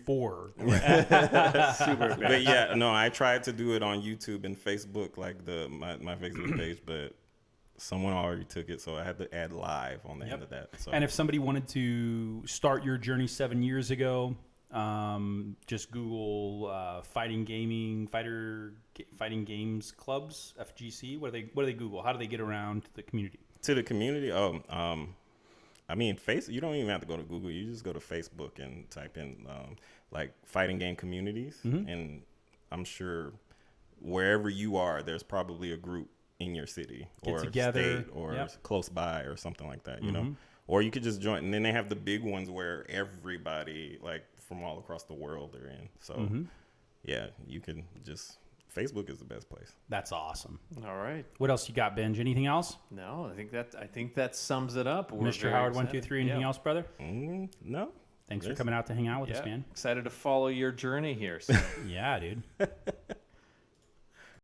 [SPEAKER 2] Super.
[SPEAKER 3] but yeah, no, I tried to do it on YouTube and Facebook, like my Facebook page, but someone already took it, so I had to add live on the end of that. So.
[SPEAKER 1] And if somebody wanted to start your journey 7 years ago, just Google fighting games clubs, FGC. What do they Google? How do they get around the community?
[SPEAKER 3] To the community, I mean, you don't even have to go to Google. You just go to Facebook and type in like fighting game communities, and I'm sure wherever you are, there's probably a group in your city or
[SPEAKER 1] together.
[SPEAKER 3] state or close by or something like that, you know. Or you could just join, and then they have the big ones where everybody like from all across the world are in. So yeah, you can just. Facebook is the best place.
[SPEAKER 1] That's awesome.
[SPEAKER 2] All right.
[SPEAKER 1] What else you got, Benj? Anything else?
[SPEAKER 2] No, I think that sums it up.
[SPEAKER 1] Mr. Howard 123. Anything else, brother?
[SPEAKER 3] No.
[SPEAKER 1] Thanks for coming out to hang out with us, man.
[SPEAKER 2] Excited to follow your journey here. So.
[SPEAKER 1] Yeah, dude.